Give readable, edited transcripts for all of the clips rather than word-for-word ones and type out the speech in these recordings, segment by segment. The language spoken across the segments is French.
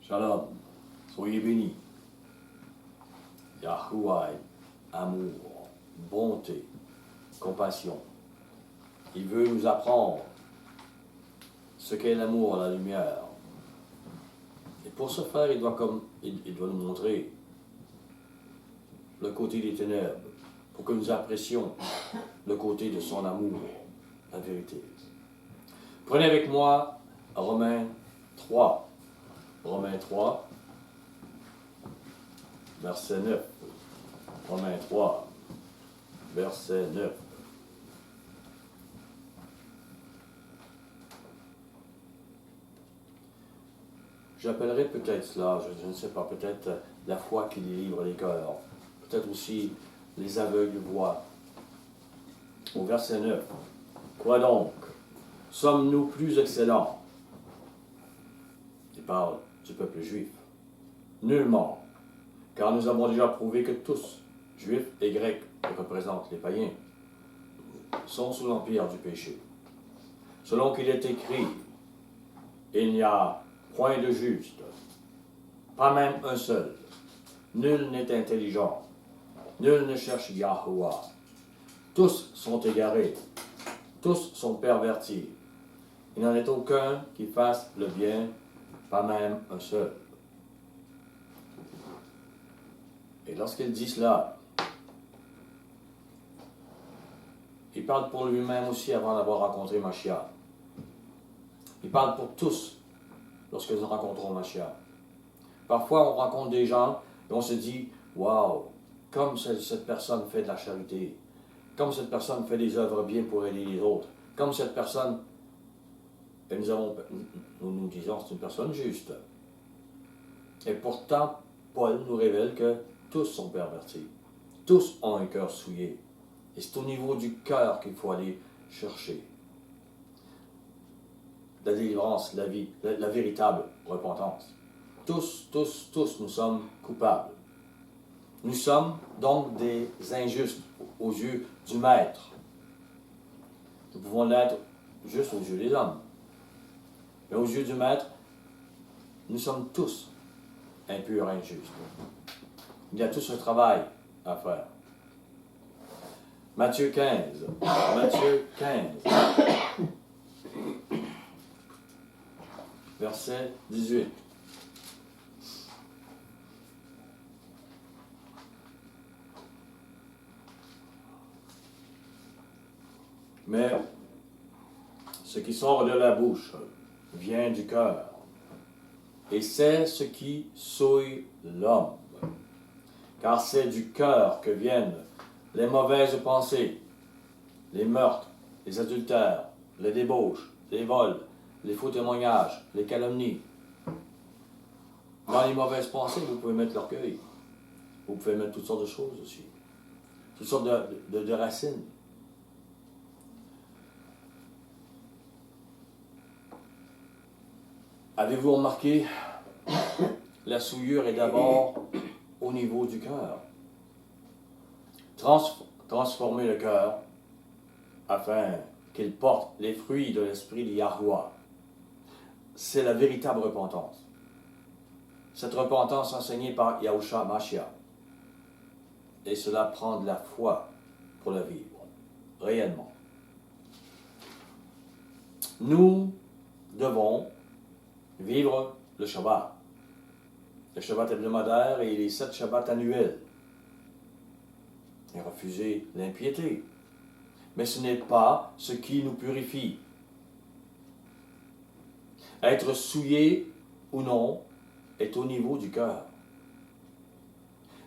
Shalom, soyez bénis. Yahuwah, amour, bonté, compassion. Il veut nous apprendre ce qu'est l'amour, la lumière. Et pour ce faire, il doit nous montrer le côté des ténèbres, pour que nous apprécions le côté de son amour, la vérité. Prenez avec moi Romains 3. Romains 3, verset 9. Romains 3, verset 9. J'appellerai peut-être cela, je ne sais pas, peut-être la foi qui délivre les cœurs. Peut-être aussi les aveugles voient. Au verset 9. Quoi donc? Sommes-nous plus excellents? Il parle du peuple juif. Nullement, car nous avons déjà prouvé que tous, juifs et grecs, qui représentent les païens, sont sous l'empire du péché. Selon qu'il est écrit, il n'y a point de juste, pas même un seul. Nul n'est intelligent, nul ne cherche Yahuwah. Tous sont égarés, tous sont pervertis. Il n'en est aucun qui fasse le bien, pas même un seul. Et lorsqu'il dit cela, il parle pour lui-même aussi avant d'avoir rencontré Mashiach. Il parle pour tous lorsque nous rencontrons Mashiach. Parfois, on rencontre des gens et on se dit, waouh, comme cette personne fait de la charité, comme cette personne fait des œuvres bien pour aider les autres, comme cette personne, et nous disons, c'est une personne juste. Et pourtant, Paul nous révèle que tous sont pervertis. Tous ont un cœur souillé. Et c'est au niveau du cœur qu'il faut aller chercher la délivrance, la vie, la véritable repentance. Tous, nous sommes coupables. Nous sommes donc des injustes aux yeux du Maître. Nous pouvons l'être juste aux yeux des hommes. Mais aux yeux du Maître, nous sommes tous impurs, injustes. Il y a tous un travail à faire. Matthieu 15. Matthieu 15. Verset 18. Mais ce qui sort de la bouche vient du cœur, et c'est ce qui souille l'homme. Car c'est du cœur que viennent les mauvaises pensées, les meurtres, les adultères, les débauches, les vols, les faux témoignages, les calomnies. Dans les mauvaises pensées, vous pouvez mettre l'orgueil. Vous pouvez mettre toutes sortes de choses aussi. Toutes sortes de racines. Avez-vous remarqué, la souillure est d'abord au niveau du cœur. Transformer le cœur afin qu'il porte les fruits de l'esprit de Yahuwah. C'est la véritable repentance. Cette repentance enseignée par Yahushua Mashiach. Et cela prend de la foi pour la vivre, réellement. Nous devons vivre le Shabbat. Le Shabbat hebdomadaire et les 7 Shabbats annuels. Et refuser l'impiété. Mais ce n'est pas ce qui nous purifie. Être souillé ou non est au niveau du cœur.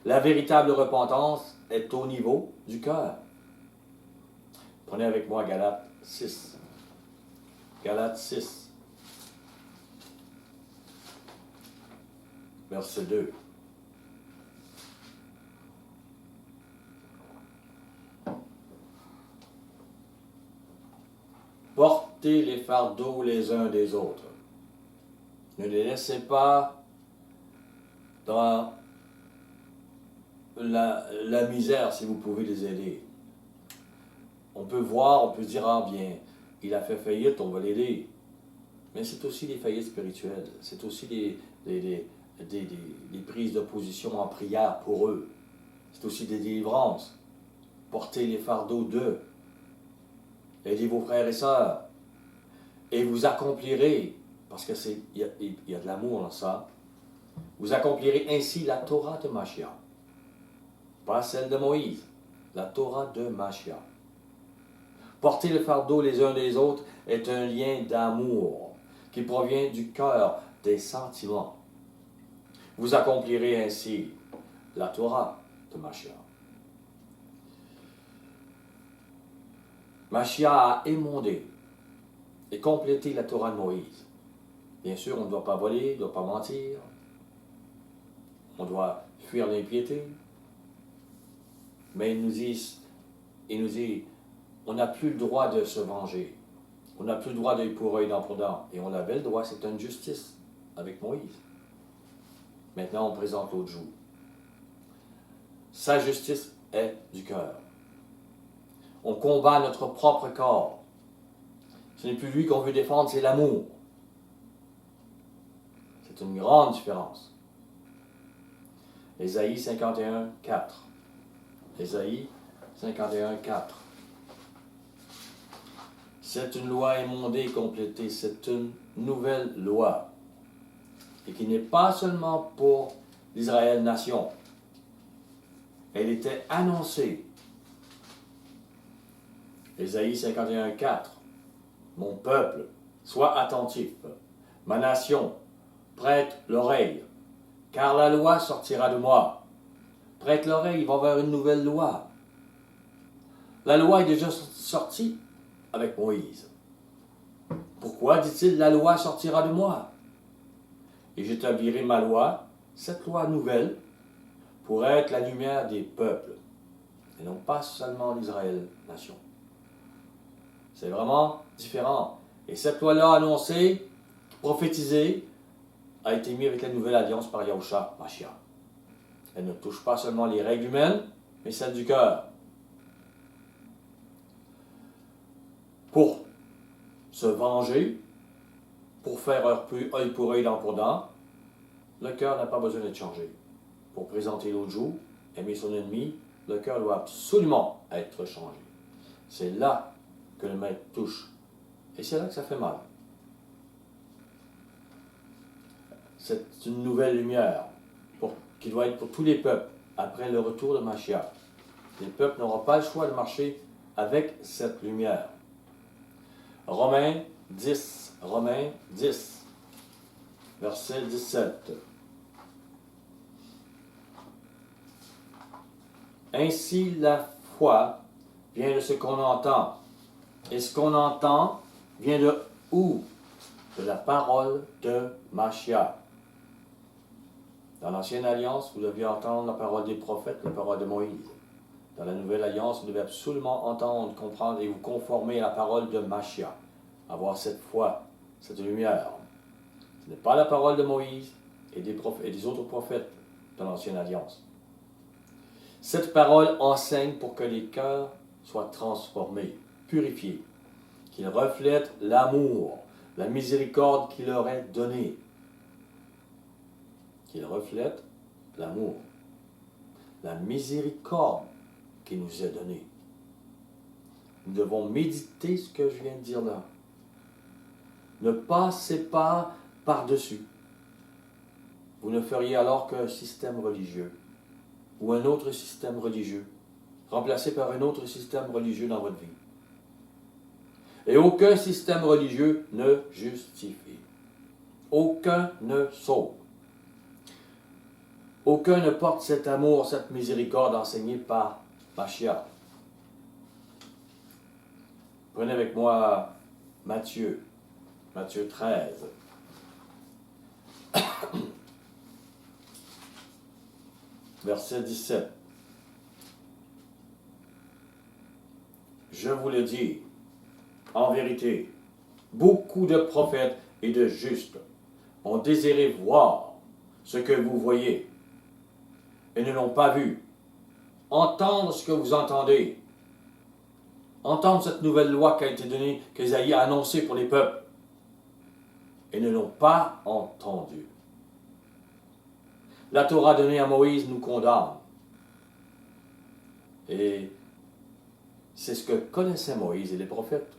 La véritable repentance est au niveau du cœur. Prenez avec moi Galates 6. Galates 6. Verset 2. Portez les fardeaux les uns des autres. Ne les laissez pas dans la misère si vous pouvez les aider. On peut voir, on peut dire, ah bien, il a fait faillite, on va l'aider. Mais c'est aussi les faillites spirituelles. C'est aussi des prises de position en prière pour eux. C'est aussi des délivrances. Portez les fardeaux d'eux. Aidez vos frères et sœurs. Et vous accomplirez, parce que il y a de l'amour dans ça, vous accomplirez ainsi la Torah de Mashiach. Pas celle de Moïse, la Torah de Mashiach. Porter le fardeau les uns des autres est un lien d'amour qui provient du cœur, des sentiments. Vous accomplirez ainsi la Torah de Mashiach. Mashiach a émondé et complété la Torah de Moïse. Bien sûr, on ne doit pas voler, on ne doit pas mentir, on doit fuir l'impiété, mais il nous dit, on n'a plus le droit de se venger, on n'a plus le droit d'œil pour œil, dent pour dent, et on avait le droit, c'est une justice avec Moïse. Maintenant, on présente l'autre jour. Sa justice est du cœur. On combat notre propre corps. Ce n'est plus lui qu'on veut défendre, c'est l'amour. C'est une grande différence. Ésaïe 51, 4. Ésaïe 51, 4. C'est une loi émondée et complétée, c'est une nouvelle loi. Et qui n'est pas seulement pour l'Israël nation. Elle était annoncée. Ésaïe 51, 4. Mon peuple, sois attentif. Ma nation, prête l'oreille, car la loi sortira de moi. Prête l'oreille, il va y avoir une nouvelle loi. La loi est déjà sortie avec Moïse. Pourquoi dit-il la loi sortira de moi? Et j'établirai ma loi, cette loi nouvelle, pour être la lumière des peuples, et non pas seulement l'Israël nation. C'est vraiment différent. Et cette loi-là annoncée, prophétisée, a été mise avec la nouvelle alliance par Yahushua Mashiach. Elle ne touche pas seulement les règles humaines, mais celles du cœur. Pour se venger, pour faire œil pour œil, dent pour dent, le cœur n'a pas besoin d'être changé. Pour présenter l'autre jour, aimer son ennemi, le cœur doit absolument être changé. C'est là que le maître touche. Et c'est là que ça fait mal. C'est une nouvelle lumière qui doit être pour tous les peuples après le retour de Mashiach. Les peuples n'auront pas le choix de marcher avec cette lumière. Romains 10, verset 17. Ainsi la foi vient de ce qu'on entend. Et ce qu'on entend vient de où? De la parole de Mashiach. Dans l'Ancienne Alliance, vous deviez entendre la parole des prophètes, la parole de Moïse. Dans la Nouvelle Alliance, vous devez absolument entendre, comprendre et vous conformer à la parole de Mashiach. Avoir cette foi, cette lumière. Ce n'est pas la parole de Moïse et des autres prophètes de l'Ancienne Alliance. Cette parole enseigne pour que les cœurs soient transformés, purifiés, qu'ils reflètent l'amour, la miséricorde qu'il leur est donnée. Qu'ils reflètent l'amour, la miséricorde qui nous est donnée. Nous devons méditer ce que je viens de dire là. Ne passez pas par-dessus. Vous ne feriez alors qu'un système religieux ou un autre système religieux, remplacé par un autre système religieux dans votre vie. Et aucun système religieux ne justifie. Aucun ne sauve. Aucun ne porte cet amour, cette miséricorde enseignée par Mashiach. Prenez avec moi Matthieu 13. Verset 17. Je vous le dis, en vérité, beaucoup de prophètes et de justes ont désiré voir ce que vous voyez et ne l'ont pas vu. Entendre ce que vous entendez. Entendre cette nouvelle loi qui a été donnée, qu'Ésaïe a annoncée pour les peuples. et ne l'ont pas entendu. La Torah donnée à Moïse nous condamne. Et c'est ce que connaissaient Moïse et les prophètes.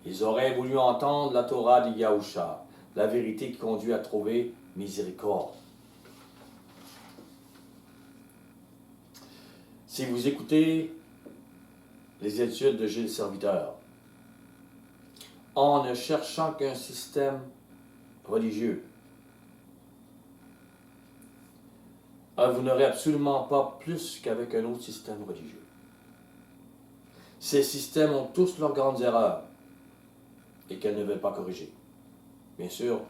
Ils auraient voulu entendre la Torah de Yahusha, la vérité qui conduit à trouver miséricorde. Si vous écoutez les études de Gilles Serviteur, en ne cherchant qu'un système religieux, vous n'aurez absolument pas plus qu'avec un autre système religieux. Ces systèmes ont tous leurs grandes erreurs et qu'elles ne veulent pas corriger. Bien sûr,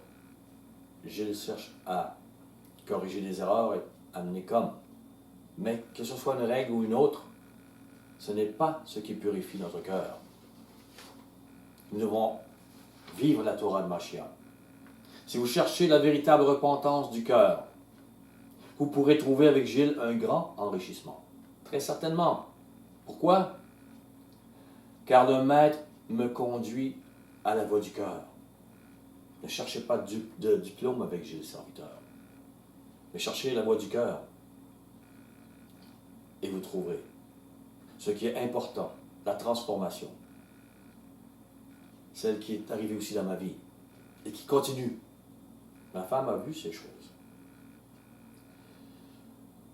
Gilles cherche à corriger les erreurs et amener comme. Mais que ce soit une règle ou une autre, ce n'est pas ce qui purifie notre cœur. Nous devons vivre la Torah de Mashiach. Si vous cherchez la véritable repentance du cœur, vous pourrez trouver avec Gilles un grand enrichissement. Très certainement. Pourquoi? Car le Maître me conduit à la voie du cœur. Ne cherchez pas de diplôme avec Gilles Serviteur, mais cherchez la voie du cœur. Et vous trouverez ce qui est important, la transformation. Celle qui est arrivée aussi dans ma vie et qui continue. Ma femme a vu ces choses.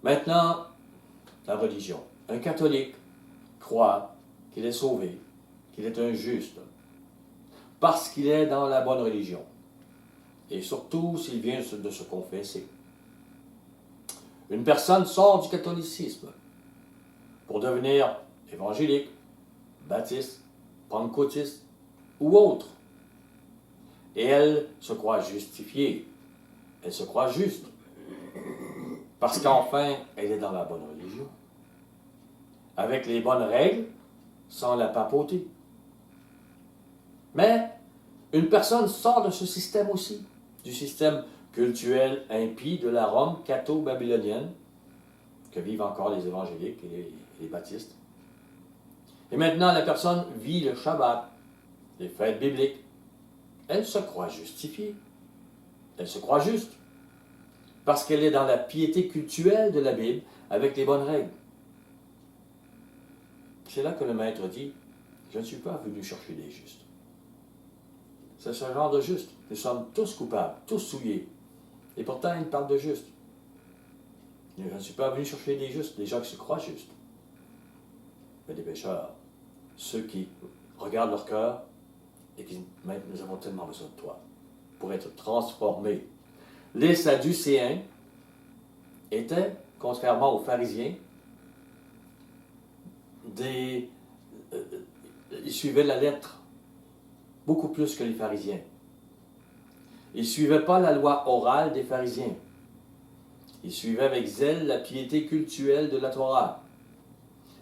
Maintenant, la religion. Un catholique croit qu'il est sauvé, qu'il est un juste, parce qu'il est dans la bonne religion. Et surtout s'il vient de se confesser. Une personne sort du catholicisme pour devenir évangélique, baptiste, pentecôtiste ou autre. Et elle se croit justifiée. Elle se croit juste. Parce qu'enfin, elle est dans la bonne religion. Avec les bonnes règles, sans la papauté. Mais une personne sort de ce système aussi, du système cultuel impie de la Rome catho-babylonienne, que vivent encore les évangéliques et les baptistes. Et maintenant, la personne vit le Shabbat, les fêtes bibliques. Elle se croit justifiée. Elle se croit juste. Parce qu'elle est dans la piété cultuelle de la Bible, avec les bonnes règles. C'est là que le Maître dit, je ne suis pas venu chercher des justes. C'est ce genre de juste. Nous sommes tous coupables, tous souillés. Et pourtant, il parle de juste. Je ne suis pas venu chercher des justes, des gens qui se croient justes. Mais des pécheurs. Ceux qui regardent leur cœur et qui disent, Maître, nous avons tellement besoin de toi pour être transformés. Les Sadducéens étaient, contrairement aux pharisiens, ils suivaient la lettre, beaucoup plus que les pharisiens. Ils ne suivaient pas la loi orale des pharisiens. Ils suivaient avec zèle la piété cultuelle de la Torah.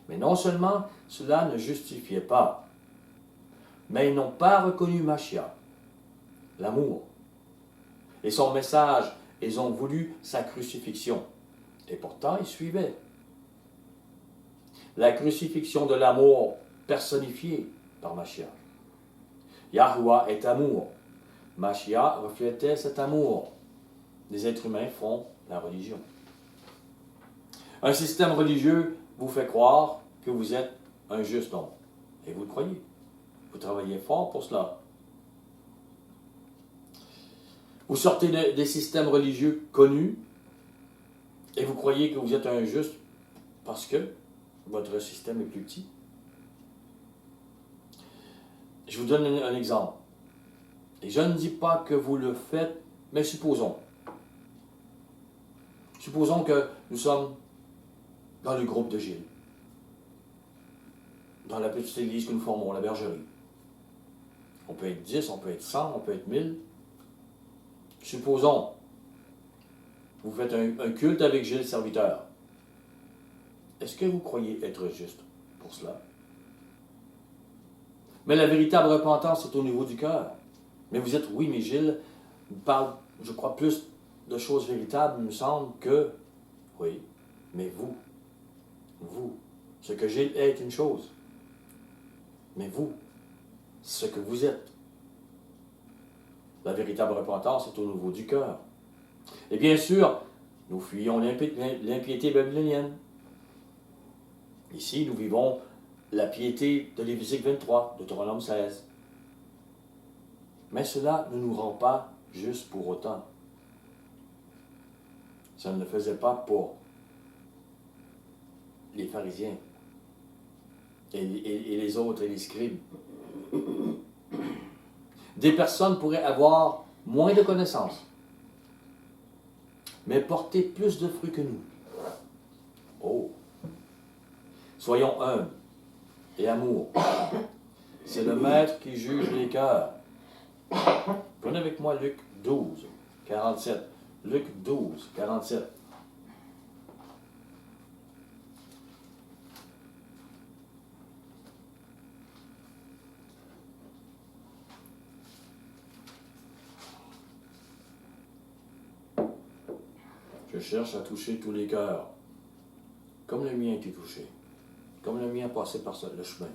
Mais non seulement cela ne justifiait pas, mais ils n'ont pas reconnu Mashiach, l'amour. Et son message, ils ont voulu sa crucifixion. Et pourtant, ils suivaient. La crucifixion de l'amour personnifié par Mashiach. Yahuwah est amour. Mashiach reflétait cet amour. Les êtres humains font la religion. Un système religieux vous fait croire que vous êtes un juste homme. Et vous le croyez. Vous travaillez fort pour cela. Vous sortez des systèmes religieux connus et vous croyez que vous êtes un juste parce que votre système est plus petit. Je vous donne un exemple. Et je ne dis pas que vous le faites, mais supposons. Supposons que nous sommes dans le groupe de Gilles, dans la petite église que nous formons, la bergerie. On peut être 10, on peut être 100, on peut être 1000. Supposons, vous faites un culte avec Gilles Serviteur. Est-ce que vous croyez être juste pour cela? Mais la véritable repentance est au niveau du cœur. Mais vous êtes, oui, mais Gilles parle, je crois, plus de choses véritables, il me semble, que... Oui, mais vous, ce que Gilles est une chose. Mais vous, ce que vous êtes. La véritable repentance est au niveau du cœur. Et bien sûr, nous fuyons l'impiété babylonienne. Ici, nous vivons la piété de Lévitique 23, de Deutéronome 16. Mais cela ne nous rend pas juste pour autant. Ça ne le faisait pas pour les pharisiens et les autres et les scribes. Des personnes pourraient avoir moins de connaissances, mais porter plus de fruits que nous. Oh! Soyons humbles et amour. C'est le Maître qui juge les cœurs. Prenez avec moi Luc 12, 47. Luc 12, 47. Je cherche à toucher tous les cœurs, comme le mien a été touché, comme le mien a passé par le chemin,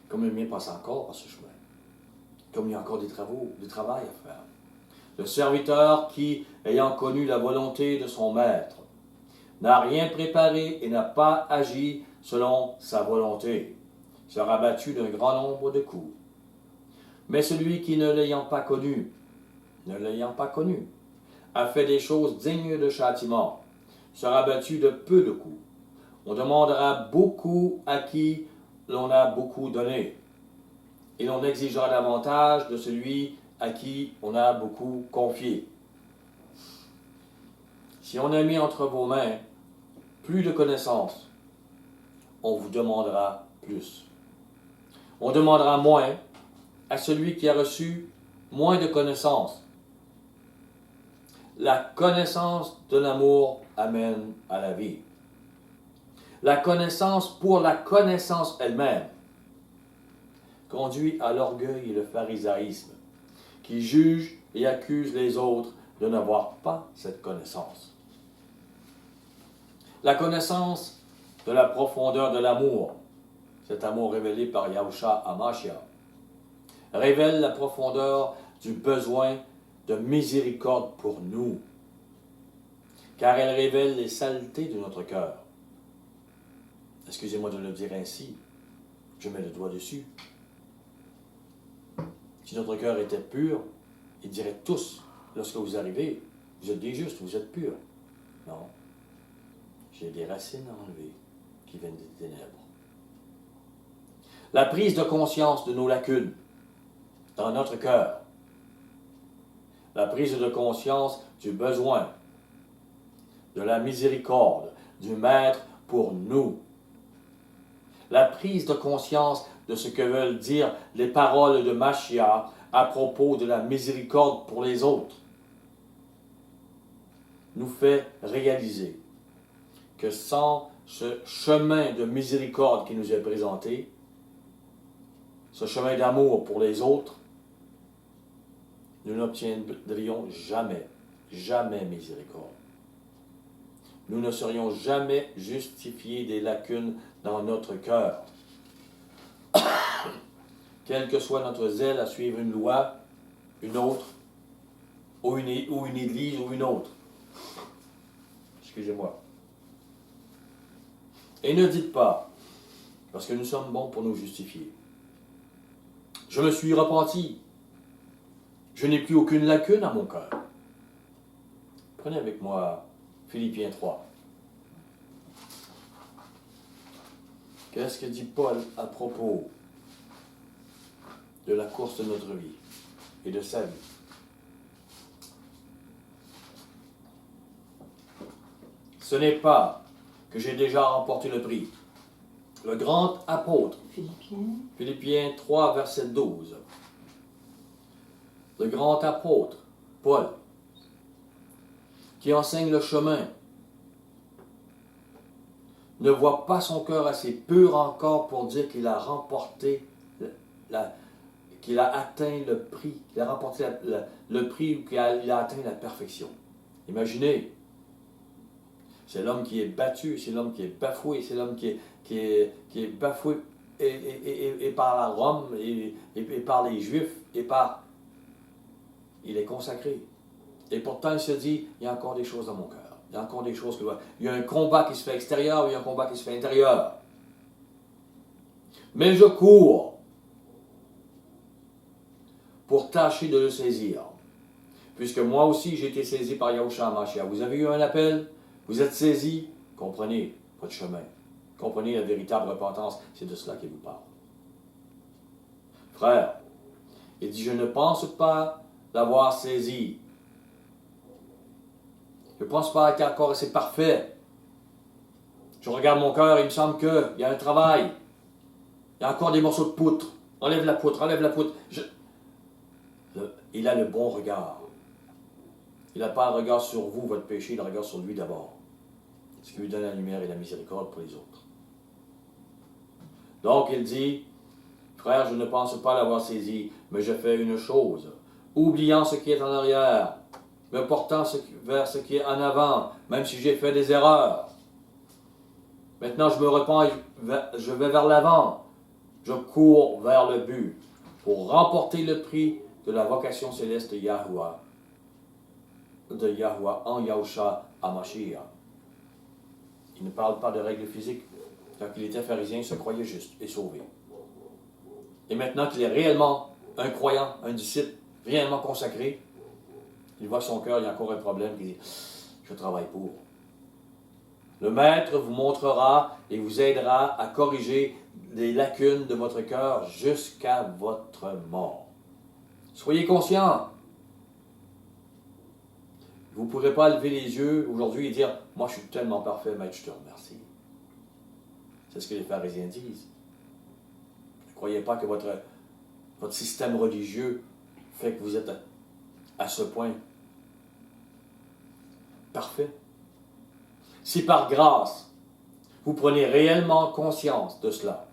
comme le mien passe encore par ce chemin, comme il y a encore du travail à faire. Le serviteur qui, ayant connu la volonté de son maître, n'a rien préparé et n'a pas agi selon sa volonté, sera battu d'un grand nombre de coups. Mais celui qui, ne l'ayant pas connu, a fait des choses dignes de châtiment, sera battu de peu de coups. On demandera beaucoup à qui l'on a beaucoup donné, et l'on exigera davantage de celui à qui on a beaucoup confié. Si on a mis entre vos mains plus de connaissances, on vous demandera plus. On demandera moins à celui qui a reçu moins de connaissances. La connaissance de l'amour amène à la vie. La connaissance pour la connaissance elle-même conduit à l'orgueil et le pharisaïsme, qui jugent et accusent les autres de n'avoir pas cette connaissance. La connaissance de la profondeur de l'amour, cet amour révélé par Yahushua HaMashiach, révèle la profondeur du besoin de miséricorde pour nous, car elle révèle les saletés de notre cœur. Excusez-moi de le dire ainsi, je mets le doigt dessus. Si notre cœur était pur, ils diraient tous, lorsque vous arrivez, vous êtes des justes, vous êtes purs. Non, j'ai des racines à enlever qui viennent des ténèbres. La prise de conscience de nos lacunes dans notre cœur. La prise de conscience du besoin, de la miséricorde du Maître pour nous. La prise de conscience de ce que veulent dire les paroles de Mashiach à propos de la miséricorde pour les autres nous fait réaliser que sans ce chemin de miséricorde qui nous est présenté, ce chemin d'amour pour les autres, nous n'obtiendrions jamais miséricorde. Nous ne serions jamais justifiés des lacunes dans notre cœur. Quel que soit notre zèle à suivre une loi, une autre, ou une église ou une autre. Excusez-moi. Et ne dites pas, parce que nous sommes bons pour nous justifier. Je me suis repenti. Je n'ai plus aucune lacune à mon cœur. Prenez avec moi Philippiens 3. Qu'est-ce que dit Paul à propos de la course de notre vie et de sa vie? Ce n'est pas que j'ai déjà remporté le prix. Le grand apôtre, Philippiens 3, verset 12. Le grand apôtre, Paul, qui enseigne le chemin, ne voit pas son cœur assez pur encore pour dire qu'il a remporté, qu'il a atteint le prix, qu'il a remporté le prix ou qu'il a atteint la perfection. Imaginez, c'est l'homme qui est battu, c'est l'homme qui est bafoué, c'est l'homme qui est bafoué et par la Rome, et par les Juifs, et par il est consacré. Et pourtant, il se dit, il y a encore des choses dans mon cœur. Il y a encore des choses que il y a un combat qui se fait extérieur, il y a un combat qui se fait intérieur. Mais je cours pour tâcher de le saisir. Puisque moi aussi, j'ai été saisi par Yahushua HaMashiach. Vous avez eu un appel, vous êtes saisi, comprenez votre chemin. Comprenez la véritable repentance. C'est de cela qu'il vous parle. Frère, il dit, je ne pense pas l'avoir saisi. Je ne pense pas être encore assez parfait. Je regarde mon cœur, il me semble qu'il y a un travail. Il y a encore des morceaux de poutre. Enlève la poutre, enlève la poutre. Il a le bon regard. Il n'a pas un regard sur vous, votre péché, il a un regard sur lui d'abord. Ce qui lui donne la lumière et la miséricorde pour les autres. Donc il dit, frère, je ne pense pas l'avoir saisi, mais je fais une chose, oubliant ce qui est en arrière, me portant vers ce qui est en avant, même si j'ai fait des erreurs. Maintenant, je me repens et je vais vers l'avant. Je cours vers le but pour remporter le prix de la vocation céleste de Yahuwah en Yahushua HaMashiach. Il ne parle pas de règles physiques. Quand il était pharisien, il se croyait juste et sauvé. Et maintenant qu'il est réellement un croyant, un disciple, réellement consacré, il voit que son cœur, il y a encore un problème, il dit, je travaille pour. Le Maître vous montrera et vous aidera à corriger les lacunes de votre cœur jusqu'à votre mort. Soyez conscients. Vous ne pourrez pas lever les yeux aujourd'hui et dire, moi je suis tellement parfait, Maître, je te remercie. C'est ce que les pharisiens disent. Ne croyez pas que votre système religieux fait que vous êtes à ce point parfait. Si par grâce, vous prenez réellement conscience de cela,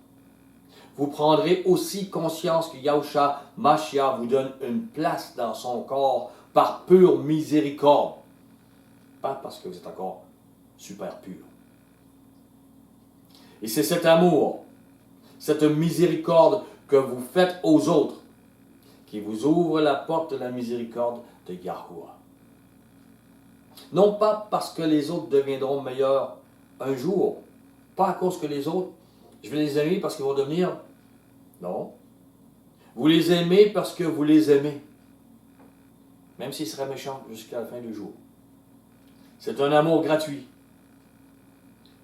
vous prendrez aussi conscience que Yahushua Mashiach vous donne une place dans son corps par pure miséricorde. Pas parce que vous êtes encore super pur. Et c'est cet amour, cette miséricorde que vous faites aux autres qui vous ouvre la porte de la miséricorde de Yahuwah. Non pas parce que les autres deviendront meilleurs un jour, pas à cause que les autres, je vais les aimer parce qu'ils vont devenir. Non. Vous les aimez parce que vous les aimez, même s'ils seraient méchants jusqu'à la fin du jour. C'est un amour gratuit,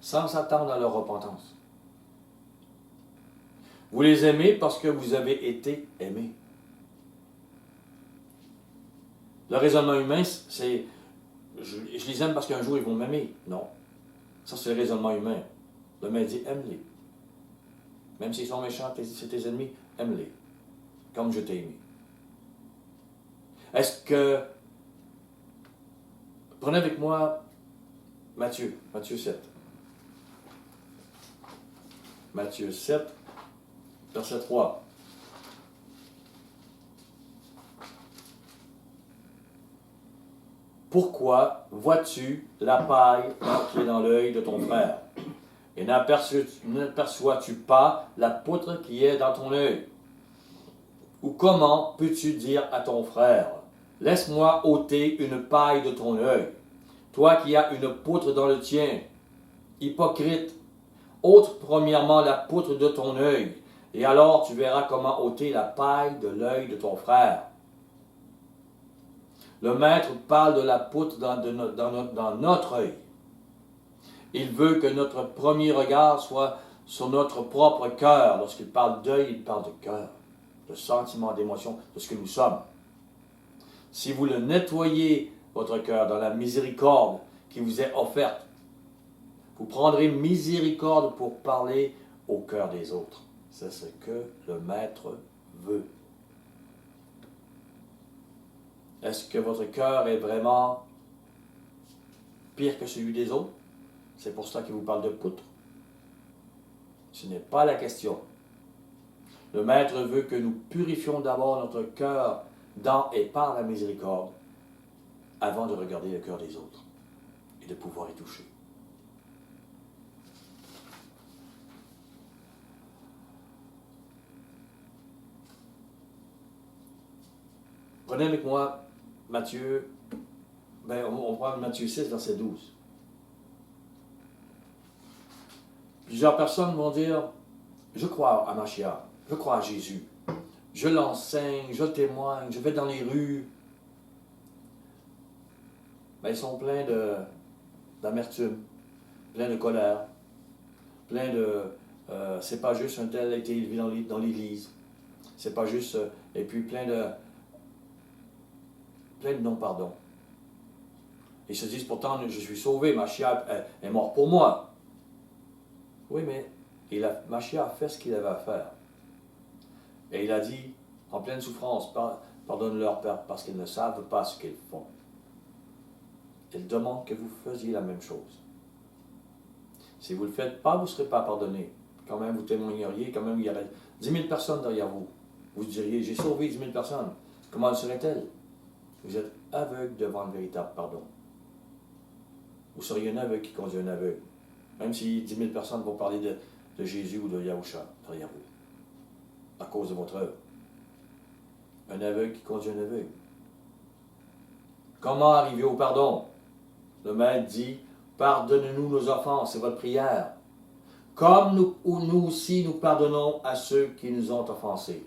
sans s'attendre à leur repentance. Vous les aimez parce que vous avez été aimés. Le raisonnement humain, c'est je les aime parce qu'un jour ils vont m'aimer. Non. Ça, c'est le raisonnement humain. Le maître dit, aime-les. Même s'ils sont méchants, c'est tes ennemis, aime-les. Comme je t'ai aimé. Est-ce que... Prenez avec moi Matthieu 7. Matthieu 7, verset 3. Pourquoi vois-tu la paille qui est dans l'œil de ton frère et n'aperçois-tu pas la poutre qui est dans ton œil? Ou comment peux-tu dire à ton frère, laisse-moi ôter une paille de ton œil, toi qui as une poutre dans le tien? Hypocrite, ôte premièrement la poutre de ton œil, et alors tu verras comment ôter la paille de l'œil de ton frère. Le Maître parle de la poutre dans notre œil. Il veut que notre premier regard soit sur notre propre cœur. Lorsqu'il parle d'œil, il parle de cœur, de sentiment, d'émotion, de ce que nous sommes. Si vous le nettoyez, votre cœur, dans la miséricorde qui vous est offerte, vous prendrez miséricorde pour parler au cœur des autres. C'est ce que le Maître veut. Est-ce que votre cœur est vraiment pire que celui des autres? C'est pour ça qu'il vous parle de poutre. Ce n'est pas la question. Le Maître veut que nous purifions d'abord notre cœur dans et par la miséricorde avant de regarder le cœur des autres et de pouvoir y toucher. Prenez avec moi Matthieu, on prend Matthieu 6, verset 12. Plusieurs personnes vont dire, je crois à Mashiach, je crois à Jésus, je l'enseigne, je témoigne, je vais dans les rues. Mais ils sont pleins d'amertume, pleins de colère, pleins de... c'est pas juste un tel a été élevé dans l'Église. C'est pas juste... et puis plein de non-pardon. Ils se disent pourtant, je suis sauvé, Mashiach est mort pour moi. Oui, mais Mashiach a fait ce qu'il avait à faire. Et il a dit, en pleine souffrance, pardonne-leur, Père, parce qu'ils ne savent pas ce qu'ils font. Il demande que vous faisiez la même chose. Si vous ne le faites pas, vous ne serez pas pardonné. Quand même, vous témoigneriez, quand même, il y aurait 10 000 personnes derrière vous. Vous diriez, j'ai sauvé 10 000 personnes. Comment le seraient-elles? Vous êtes aveugle devant le véritable pardon. Vous seriez un aveugle qui conduit un aveugle. Même si 10 000 personnes vont parler de Jésus ou de Yahusha derrière vous. À cause de votre œuvre. Un aveugle qui conduit un aveugle. Comment arriver au pardon? Le Maître dit, pardonnez-nous nos offenses, c'est votre prière. Comme nous aussi nous pardonnons à ceux qui nous ont offensés.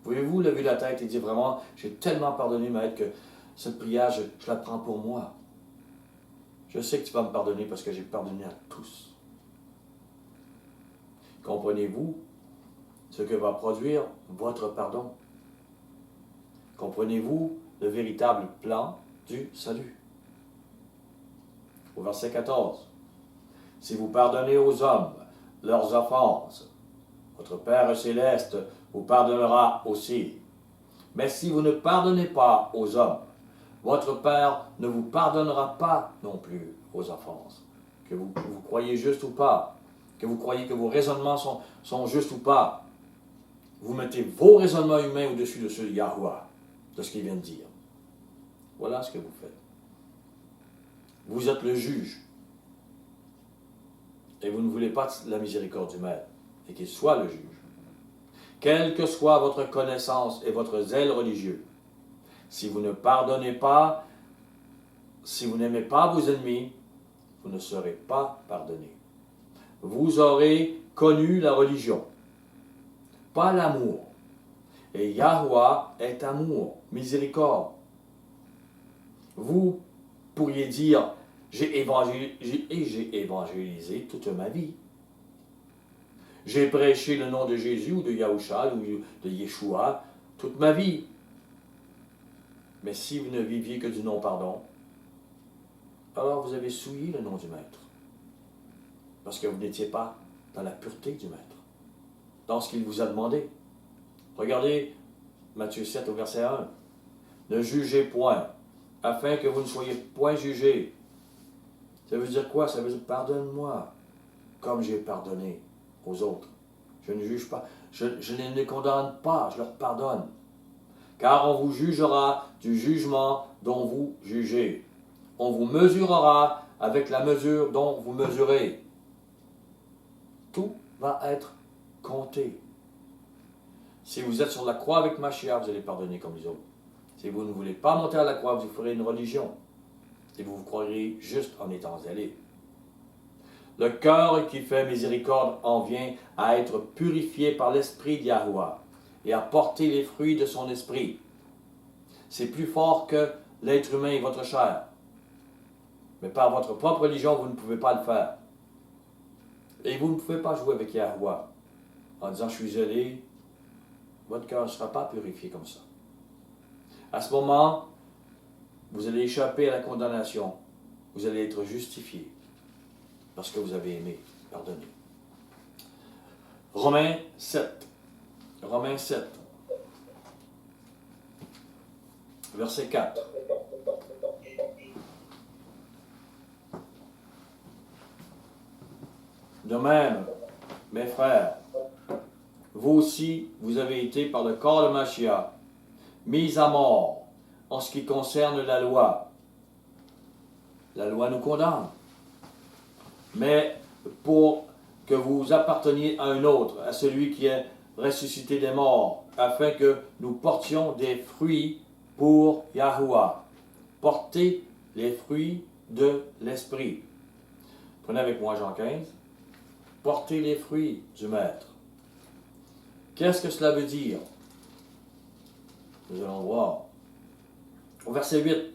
Pouvez-vous lever la tête et dire vraiment, j'ai tellement pardonné, Maître, que cette prière, je la prends pour moi. Je sais que tu vas me pardonner parce que j'ai pardonné à tous. Comprenez-vous ce que va produire votre pardon? Comprenez-vous le véritable plan du salut? Au verset 14. Si vous pardonnez aux hommes leurs offenses, votre Père céleste vous pardonnera aussi. Mais si vous ne pardonnez pas aux hommes, votre Père ne vous pardonnera pas non plus aux offenses. Que vous croyez juste ou pas, que vous croyez que vos raisonnements sont justes ou pas, vous mettez vos raisonnements humains au-dessus de ceux de Yahweh, de ce qu'il vient de dire. Voilà ce que vous faites. Vous êtes le juge. Et vous ne voulez pas la miséricorde du Maître, et qu'il soit le juge. Quelle que soit votre connaissance et votre zèle religieux, si vous ne pardonnez pas, si vous n'aimez pas vos ennemis, vous ne serez pas pardonné. Vous aurez connu la religion, pas l'amour. Et Yahweh est amour, miséricorde. Vous pourriez dire, j'ai évangélisé toute ma vie. J'ai prêché le nom de Jésus ou de Yahusha ou de Yeshua toute ma vie. Mais si vous ne viviez que du non-pardon, alors vous avez souillé le nom du Maître. Parce que vous n'étiez pas dans la pureté du Maître, dans ce qu'il vous a demandé. Regardez Matthieu 7 au verset 1. Ne jugez point, afin que vous ne soyez point jugés. Ça veut dire quoi? Ça veut dire pardonne-moi, comme j'ai pardonné aux autres. Je ne juge pas, je ne les condamne pas, je leur pardonne. Car on vous jugera du jugement dont vous jugez. On vous mesurera avec la mesure dont vous mesurez. Tout va être compté. Si vous êtes sur la croix avec Mashiach, vous allez pardonner comme les autres. Si vous ne voulez pas monter à la croix, vous ferez une religion. Et vous vous croirez juste en étant zélé. Le cœur qui fait miséricorde en vient à être purifié par l'esprit de Yahweh et à porter les fruits de son esprit. C'est plus fort que l'être humain et votre chair. Mais par votre propre religion, vous ne pouvez pas le faire. Et vous ne pouvez pas jouer avec Yahweh en disant « je suis zélé ». Votre cœur ne sera pas purifié comme ça. À ce moment, vous allez échapper à la condamnation. Vous allez être justifié parce que vous avez aimé, pardonné. Romains 7. Romains 7. Verset 4. De même, mes frères, vous aussi, vous avez été par le corps de Mashiach, mis à mort en ce qui concerne la loi. La loi nous condamne. Mais pour que vous apparteniez à un autre, à celui qui est ressuscité des morts, afin que nous portions des fruits pour Yahuwah. portez les fruits de l'Esprit. Prenez avec moi Jean 15. Portez les fruits du Maître. Qu'est-ce que cela veut dire? Nous allons voir. Au verset 8.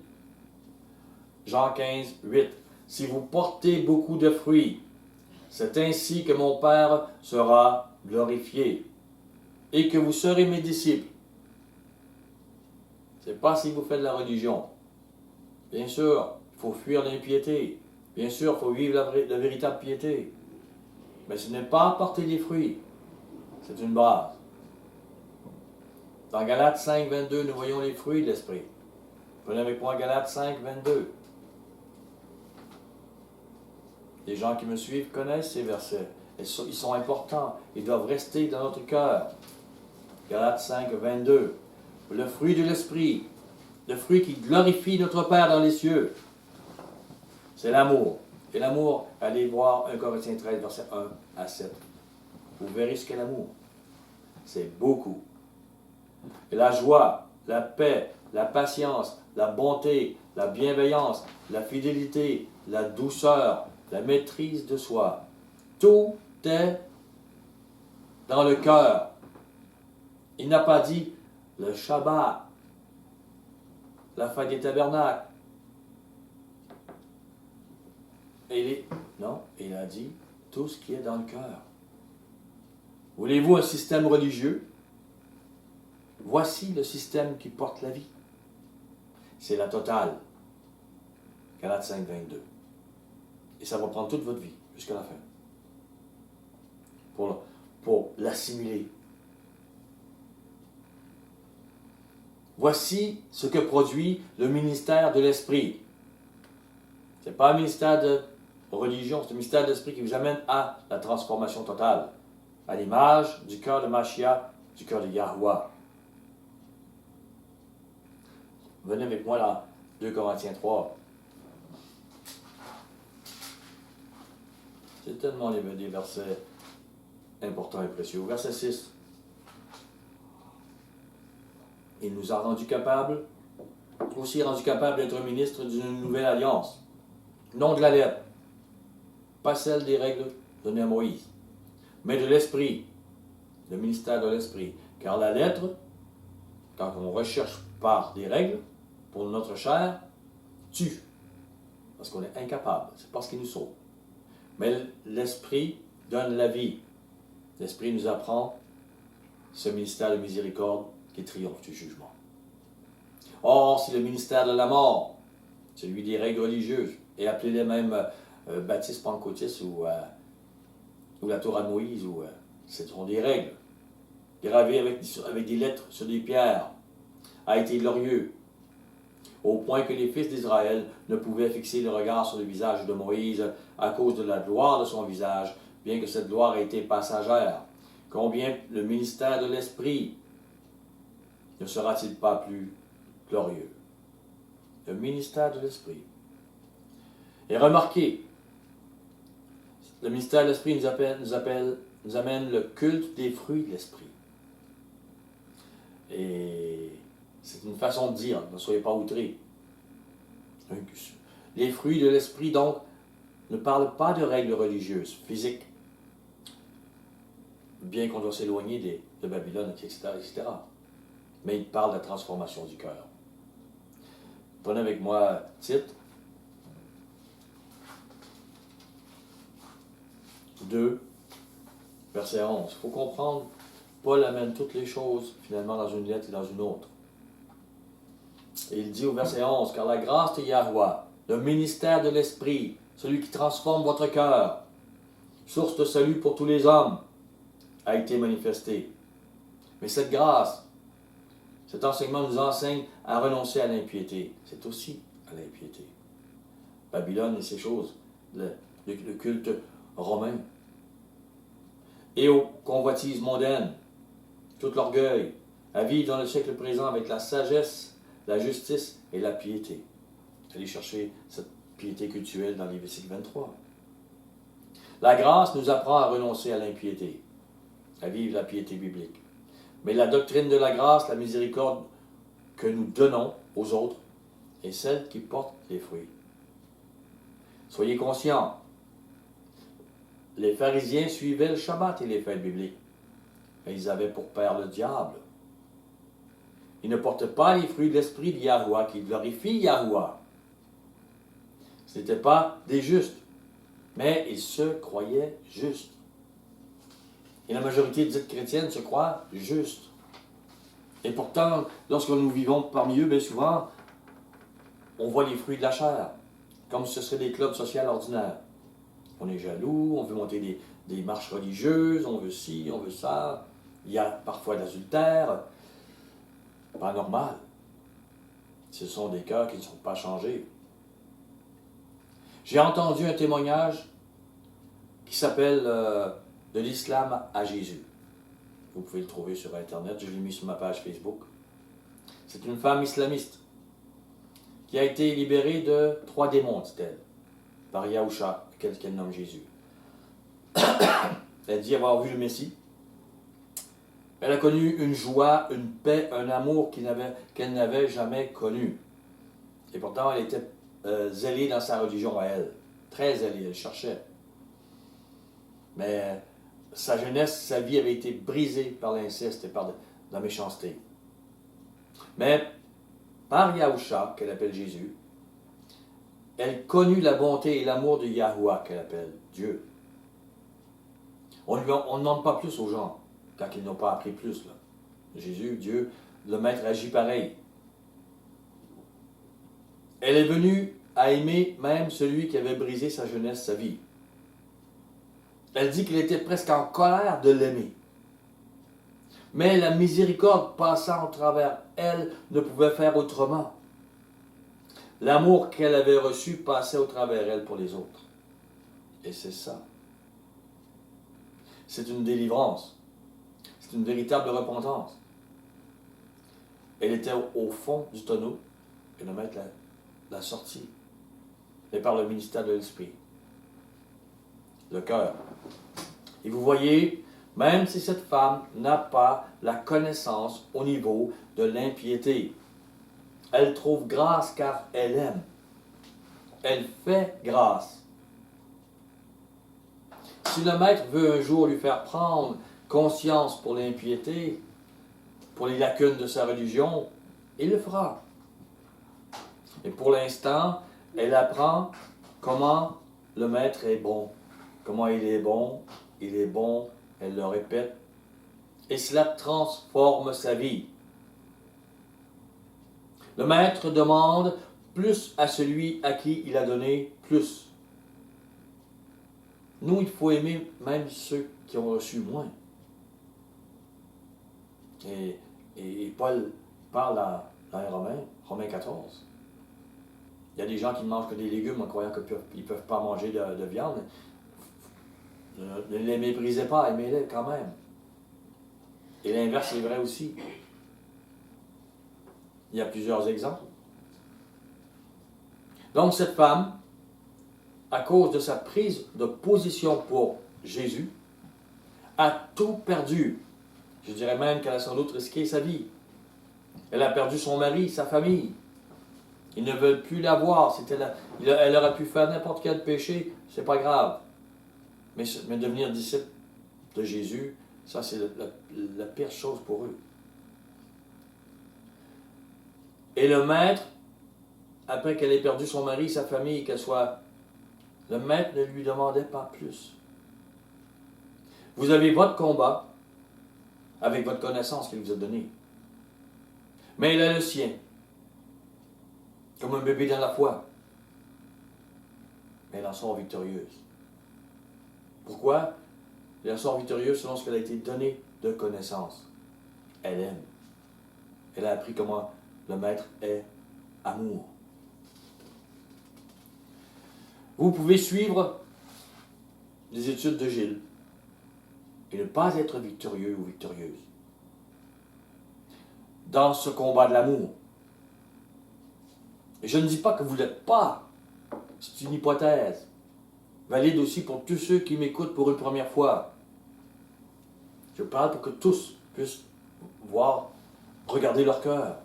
Jean 15, 8. Si vous portez beaucoup de fruits, c'est ainsi que mon Père sera glorifié et que vous serez mes disciples. Ce n'est pas si vous faites de la religion. Bien sûr, il faut fuir l'impiété. Bien sûr, il faut vivre la véritable piété. Mais ce n'est pas porter des fruits. C'est une base. Dans Galates 5, 22, nous voyons les fruits de l'Esprit. Prenez avec moi Galates 5, 22. Les gens qui me suivent connaissent ces versets. Ils sont importants. Ils doivent rester dans notre cœur. Galates 5, 22. Le fruit de l'Esprit, le fruit qui glorifie notre Père dans les cieux, c'est l'amour. Et l'amour, allez voir 1 Corinthiens 13, verset 1 à 7. Vous verrez ce qu'est l'amour. C'est beaucoup. Et la joie, la paix, la patience, la bonté, la bienveillance, la fidélité, la douceur, la maîtrise de soi. Tout est dans le cœur. Il n'a pas dit le Shabbat, la fête des tabernacles. Non, il a dit tout ce qui est dans le cœur. Voulez-vous un système religieux? Voici le système qui porte la vie. C'est la totale. Galates 5, 22. Et ça va prendre toute votre vie, jusqu'à la fin. Pour l'assimiler. Voici ce que produit le ministère de l'Esprit. Ce n'est pas un ministère de religion, c'est un ministère de l'Esprit qui vous amène à la transformation totale, à l'image du cœur de Mashiach, du cœur de Yahuwah. Venez avec moi dans 2 Corinthiens 3. C'est tellement des versets importants et précieux. Verset 6. Il nous a rendus capables, aussi rendus capables d'être ministres d'une nouvelle alliance. Non de la lettre, pas celle des règles données à Moïse, mais de l'esprit, le ministère de l'esprit. Car la lettre, quand on recherche par des règles pour notre chair, tue, parce qu'on est incapable, c'est pas ce qui nous sauve. Mais l'esprit donne la vie. L'esprit nous apprend ce ministère de miséricorde qui triomphe du jugement. Or, si le ministère de la mort, celui des règles religieuses, et appelez-les même baptiste pentecôtiste ou la Torah de Moïse, ce sont des règles, gravées avec des lettres sur des pierres, a été glorieux, au point que les fils d'Israël ne pouvaient fixer le regard sur le visage de Moïse à cause de la gloire de son visage, bien que cette gloire ait été passagère. Combien le ministère de l'Esprit ne sera-t-il pas plus glorieux? Le ministère de l'Esprit. Et remarquez, le ministère de l'Esprit nous amène le culte des fruits de l'Esprit. Et c'est une façon de dire, ne soyez pas outrés. Les fruits de l'Esprit, donc, ne parlent pas de règles religieuses, physiques, bien qu'on doit s'éloigner de Babylone, etc., etc. Mais il parle de la transformation du cœur. Prenez avec moi Tite 2, verset 11. Il faut comprendre, Paul amène toutes les choses finalement dans une lettre et dans une autre. Et il dit au verset 11, car la grâce de Yahuwah, le ministère de l'Esprit, celui qui transforme votre cœur, source de salut pour tous les hommes, a été manifestée. Mais cette grâce, cet enseignement nous enseigne à renoncer à l'impiété. C'est aussi à l'impiété. Babylone et ces choses, le culte romain, et aux convoitises mondaines, tout l'orgueil, à vivre dans le siècle présent avec la sagesse, la justice et la piété. Allez chercher cette piété cultuelle dans les versets 23. La grâce nous apprend à renoncer à l'impiété, à vivre la piété biblique. Mais la doctrine de la grâce, la miséricorde que nous donnons aux autres, et celle qui porte les fruits. Soyez conscients, les pharisiens suivaient le Shabbat et les fêtes bibliques, mais ils avaient pour père le diable. Ils ne portent pas les fruits de l'esprit de Yahuwah qui glorifient Yahuwah. Ce n'étaient pas des justes, mais ils se croyaient justes. Et la majorité dite chrétienne se croit juste. Et pourtant, lorsque nous vivons parmi eux, bien souvent, on voit les fruits de la chair, comme si ce seraient des clubs sociaux ordinaires. On est jaloux, on veut monter des marches religieuses, on veut ci, on veut ça. Il y a parfois de l'adultère. Pas normal. Ce sont des cœurs qui ne sont pas changés. J'ai entendu un témoignage qui s'appelle De l'islam à Jésus. Vous pouvez le trouver sur Internet, je l'ai mis sur ma page Facebook. C'est une femme islamiste qui a été libérée de 3 démons, dit-elle, par Yahusha, qu'elle nomme Jésus. Elle dit avoir vu le Messie. Elle a connu une joie, une paix, un amour qu'elle n'avait jamais connu. Et pourtant, elle était zélée dans sa religion à elle. Très zélée, elle cherchait. Mais sa jeunesse, sa vie avait été brisée par l'inceste et par la méchanceté. Mais par Yahusha, qu'elle appelle Jésus, elle connut la bonté et l'amour de Yahuwah, qu'elle appelle Dieu. On ne demande pas plus aux gens, quand ils n'ont pas appris plus. Là. Jésus, Dieu, le Maître agit pareil. Elle est venue à aimer même celui qui avait brisé sa jeunesse, sa vie. Elle dit qu'il était presque en colère de l'aimer. Mais la miséricorde passant au travers elle ne pouvait faire autrement. L'amour qu'elle avait reçu passait au travers elle pour les autres. Et c'est ça. C'est une délivrance. C'est une véritable repentance. Elle était au fond du tonneau et le maître l'a sortie. Et par le ministère de l'Esprit. Le cœur. Et vous voyez, même si cette femme n'a pas la connaissance au niveau de l'impiété, elle trouve grâce car elle aime. Elle fait grâce. Si le maître veut un jour lui faire prendre conscience pour l'impiété, pour les lacunes de sa religion, il le fera. Et pour l'instant, elle apprend comment le maître est bon. Comment il est bon, elle le répète. Et cela transforme sa vie. Le maître demande plus à celui à qui il a donné plus. Nous, il faut aimer même ceux qui ont reçu moins. Et Paul parle dans Romains 14. Il y a des gens qui ne mangent que des légumes en croyant qu'ils ne peuvent pas manger de viande. Ne les méprisez pas, aimez-les quand même. Et l'inverse est vrai aussi. Il y a plusieurs exemples. Donc cette femme, à cause de sa prise de position pour Jésus, a tout perdu. Je dirais même qu'elle a sans doute risqué sa vie. Elle a perdu son mari, sa famille. Ils ne veulent plus la voir. Elle aurait pu faire n'importe quel péché, c'est pas grave. Mais devenir disciple de Jésus, ça c'est la pire chose pour eux. Et le maître, après qu'elle ait perdu son mari, sa famille, le maître ne lui demandait pas plus. Vous avez votre combat avec votre connaissance qu'il vous a donnée. Mais elle a le sien, comme un bébé dans la foi. Mais elle en sort victorieuse. Pourquoi? Elle en sort victorieuse selon ce qu'elle a été donnée de connaissance. Elle aime. Elle a appris comment le maître est amour. Vous pouvez suivre les études de Gilles et ne pas être victorieux ou victorieuse dans ce combat de l'amour. Et je ne dis pas que vous ne l'êtes pas. C'est une hypothèse. Valide aussi pour tous ceux qui m'écoutent pour une première fois. Je parle pour que tous puissent regarder leur cœur.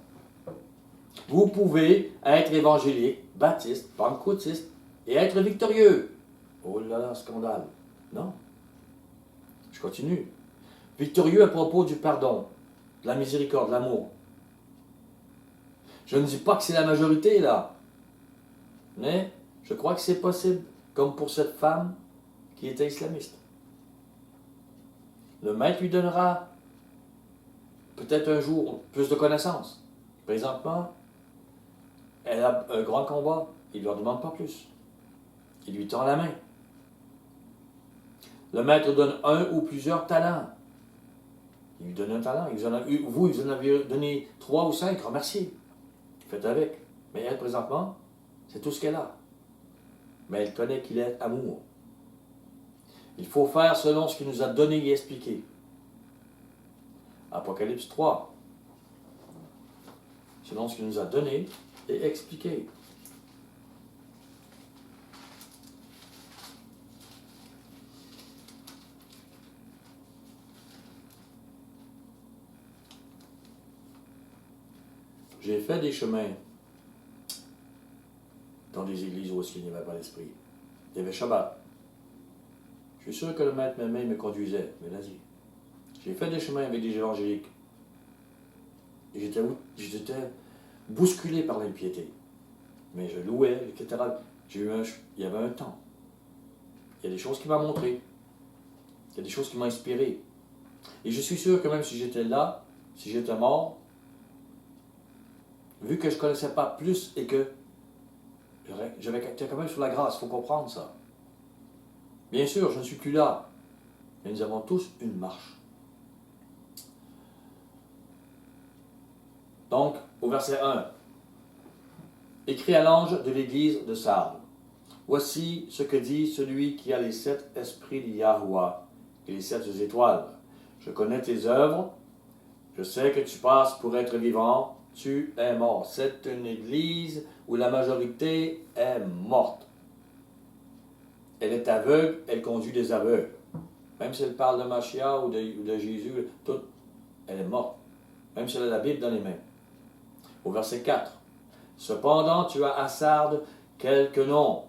Vous pouvez être évangélique, baptiste, pentecôtiste et être victorieux. Oh là là, scandale. Non. Je continue. Victorieux à propos du pardon, de la miséricorde, de l'amour. Je ne dis pas que c'est la majorité là, mais je crois que c'est possible, comme pour cette femme qui était islamiste. Le maître lui donnera peut-être un jour plus de connaissances. Présentement, elle a un grand combat, il ne leur demande pas plus. Il lui tend la main. Le maître donne un ou plusieurs talents. Il lui donne un talent. Vous, vous en avez donné 3 ou 5, remerciez. Faites avec. Mais elle, présentement, c'est tout ce qu'elle a. Mais elle connaît qu'il est amour. Il faut faire selon ce qu'il nous a donné et expliqué. Apocalypse 3. Selon ce qu'il nous a donné et expliqué. J'ai fait des chemins dans des églises où il n'y avait pas l'esprit. Il y avait Shabbat. Je suis sûr que le maître m'aimait et me conduisait, mais vas-y. J'ai fait des chemins avec des évangéliques. Et j'étais bousculé par l'impiété. Mais je louais, etc. Il y avait un temps. Il y a des choses qui m'ont montré. Il y a des choses qui m'ont inspiré. Et je suis sûr que même si j'étais là, si j'étais mort, vu que je ne connaissais pas plus et que j'étais quand même sur la grâce, il faut comprendre ça. Bien sûr, je ne suis plus là, mais nous avons tous une marche. Donc, au verset 1, écrit à l'ange de l'église de Sardes. Voici ce que dit celui qui a les 7 esprits de Yahuwah et les 7 étoiles. Je connais tes œuvres, je sais que tu passes pour être vivant, tu es mort. C'est une église où la majorité est morte. Elle est aveugle, elle conduit des aveugles. Même si elle parle de Machia ou de Jésus, elle est morte. Même si elle a la Bible dans les mains. Au verset 4. Cependant, tu as à Sardes quelques noms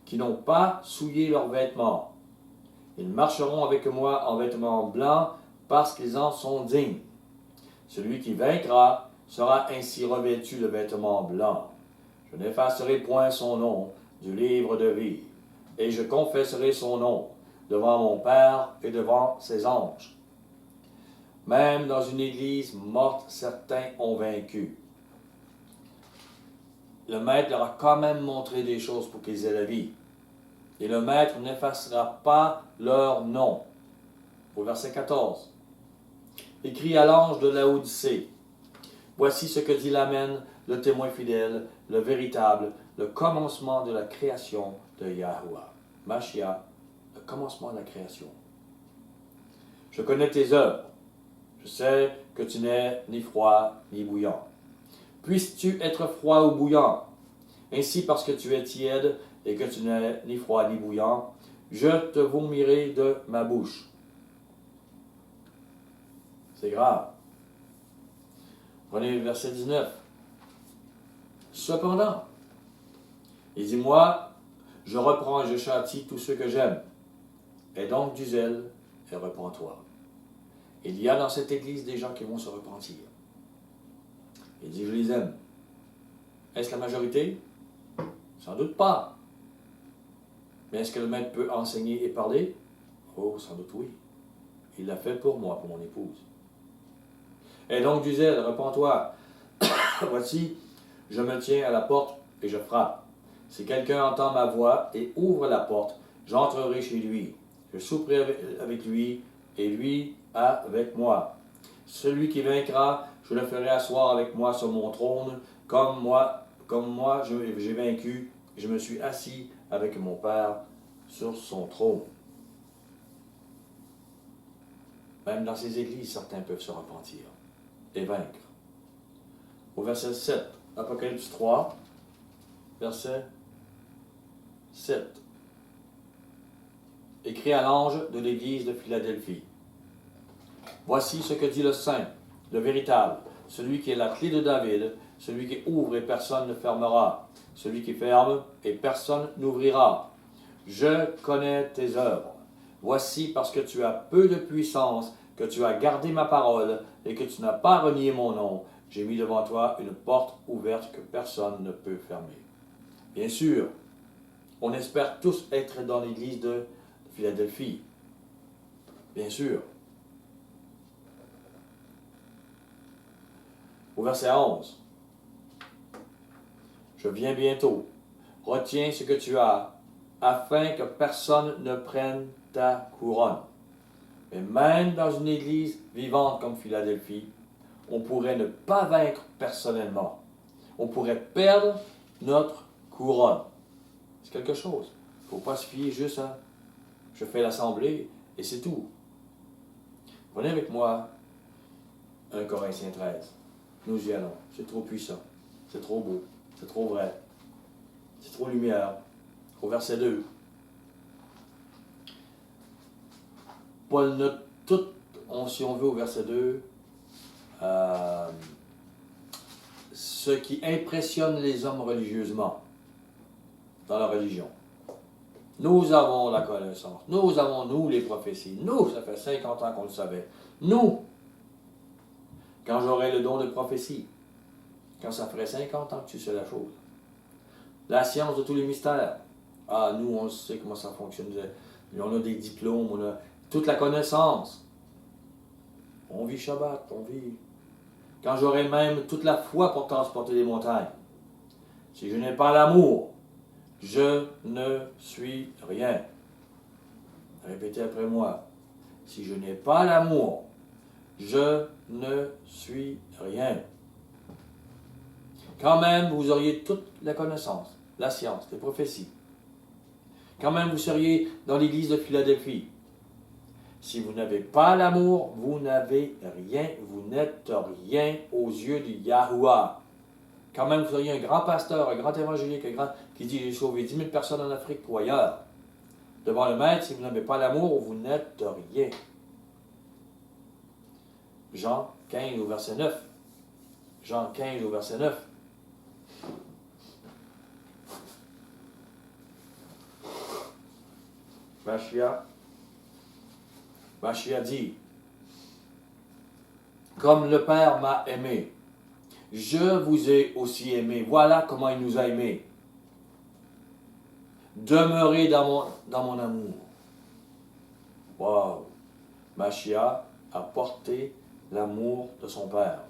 qui n'ont pas souillé leurs vêtements. Ils marcheront avec moi en vêtements blancs parce qu'ils en sont dignes. Celui qui vaincra sera ainsi revêtu de vêtements blancs. Je n'effacerai point son nom du livre de vie, et je confesserai son nom devant mon Père et devant ses anges. Même dans une église morte, certains ont vaincu. Le maître leur a quand même montré des choses pour qu'ils aient la vie. Et le maître n'effacera pas leur nom. Au verset 14. Écrit à l'ange de Laodicée. Voici ce que dit l'Amen, le témoin fidèle, le véritable, le commencement de la création de Yahuwah. Machia, le commencement de la création. Je connais tes œuvres. Je sais que tu n'es ni froid ni bouillant. Puisses-tu être froid ou bouillant? Ainsi, parce que tu es tiède et que tu n'es ni froid ni bouillant, je te vomirai de ma bouche. C'est grave. Prenez le verset 19. Cependant, il dit, moi, je reprends et je châtie tous ceux que j'aime. Aie donc du zèle et repens-toi. Il y a dans cette église des gens qui vont se repentir. Il dit, je les aime. Est-ce la majorité? Sans doute pas. Mais est-ce que le maître peut enseigner et parler? Oh, sans doute oui. Il l'a fait pour moi, pour mon épouse. Et donc du zèle, repens-toi. Voici, je me tiens à la porte et je frappe. Si quelqu'un entend ma voix et ouvre la porte, j'entrerai chez lui. Je souperai avec lui et lui avec moi. Celui qui vaincra, je le ferai asseoir avec moi sur mon trône, comme moi j'ai vaincu, je me suis assis avec mon Père sur son trône. Même dans ces églises, certains peuvent se repentir et vaincre. Au verset 7, Apocalypse 3, verset 7. Écrit à l'ange de l'église de Philadelphie. Voici ce que dit le Saint, le véritable, celui qui est la clé de David, Celui qui ouvre et personne ne fermera. Celui qui ferme et personne n'ouvrira. Je connais tes œuvres. Voici parce que tu as peu de puissance, que tu as gardé ma parole et que tu n'as pas renié mon nom. J'ai mis devant toi une porte ouverte que personne ne peut fermer. Bien sûr, on espère tous être dans l'église de Philadelphie. Bien sûr. Au verset 11. Je viens bientôt. Retiens ce que tu as, afin que personne ne prenne ta couronne. Mais même dans une église vivante comme Philadelphie, on pourrait ne pas vaincre personnellement. On pourrait perdre notre couronne. C'est quelque chose. Il ne faut pas se fier juste à « je fais l'assemblée » et c'est tout. Prenez avec moi 1 Corinthiens 13. Nous y allons. C'est trop puissant. C'est trop beau. C'est trop vrai. C'est trop lumière. Au verset 2. Paul note tout, si on veut, au verset 2, ce qui impressionne les hommes religieusement dans la religion. Nous avons la connaissance. Nous avons, nous, les prophéties. Nous, ça fait 50 ans qu'on le savait. Nous, quand j'aurai le don de prophétie, quand ça ferait 50 ans que tu sais la chose. La science de tous les mystères. Ah, nous, on sait comment ça fonctionne. On a des diplômes, on a toute la connaissance. On vit Shabbat, on vit. Quand j'aurai même toute la foi pour transporter des montagnes. Si je n'ai pas l'amour, je ne suis rien. Répétez après moi. Si je n'ai pas l'amour, je ne suis rien. Quand même, vous auriez toute la connaissance, la science, les prophéties. Quand même, vous seriez dans l'église de Philadelphie. Si vous n'avez pas l'amour, vous n'avez rien, vous n'êtes rien aux yeux de Yahuwah. Quand même, vous seriez un grand pasteur, un grand évangélique, qui dit « J'ai sauvé 10 000 personnes en Afrique ou ailleurs ». Devant le Maître, si vous n'avez pas l'amour, vous n'êtes rien. Jean 15 au verset 9. Jean 15 au verset 9. Machia dit, « Comme le Père m'a aimé, je vous ai aussi aimé. Voilà comment il nous a aimés. Demeurez dans mon amour. » Wow! Machia a porté l'amour de son Père,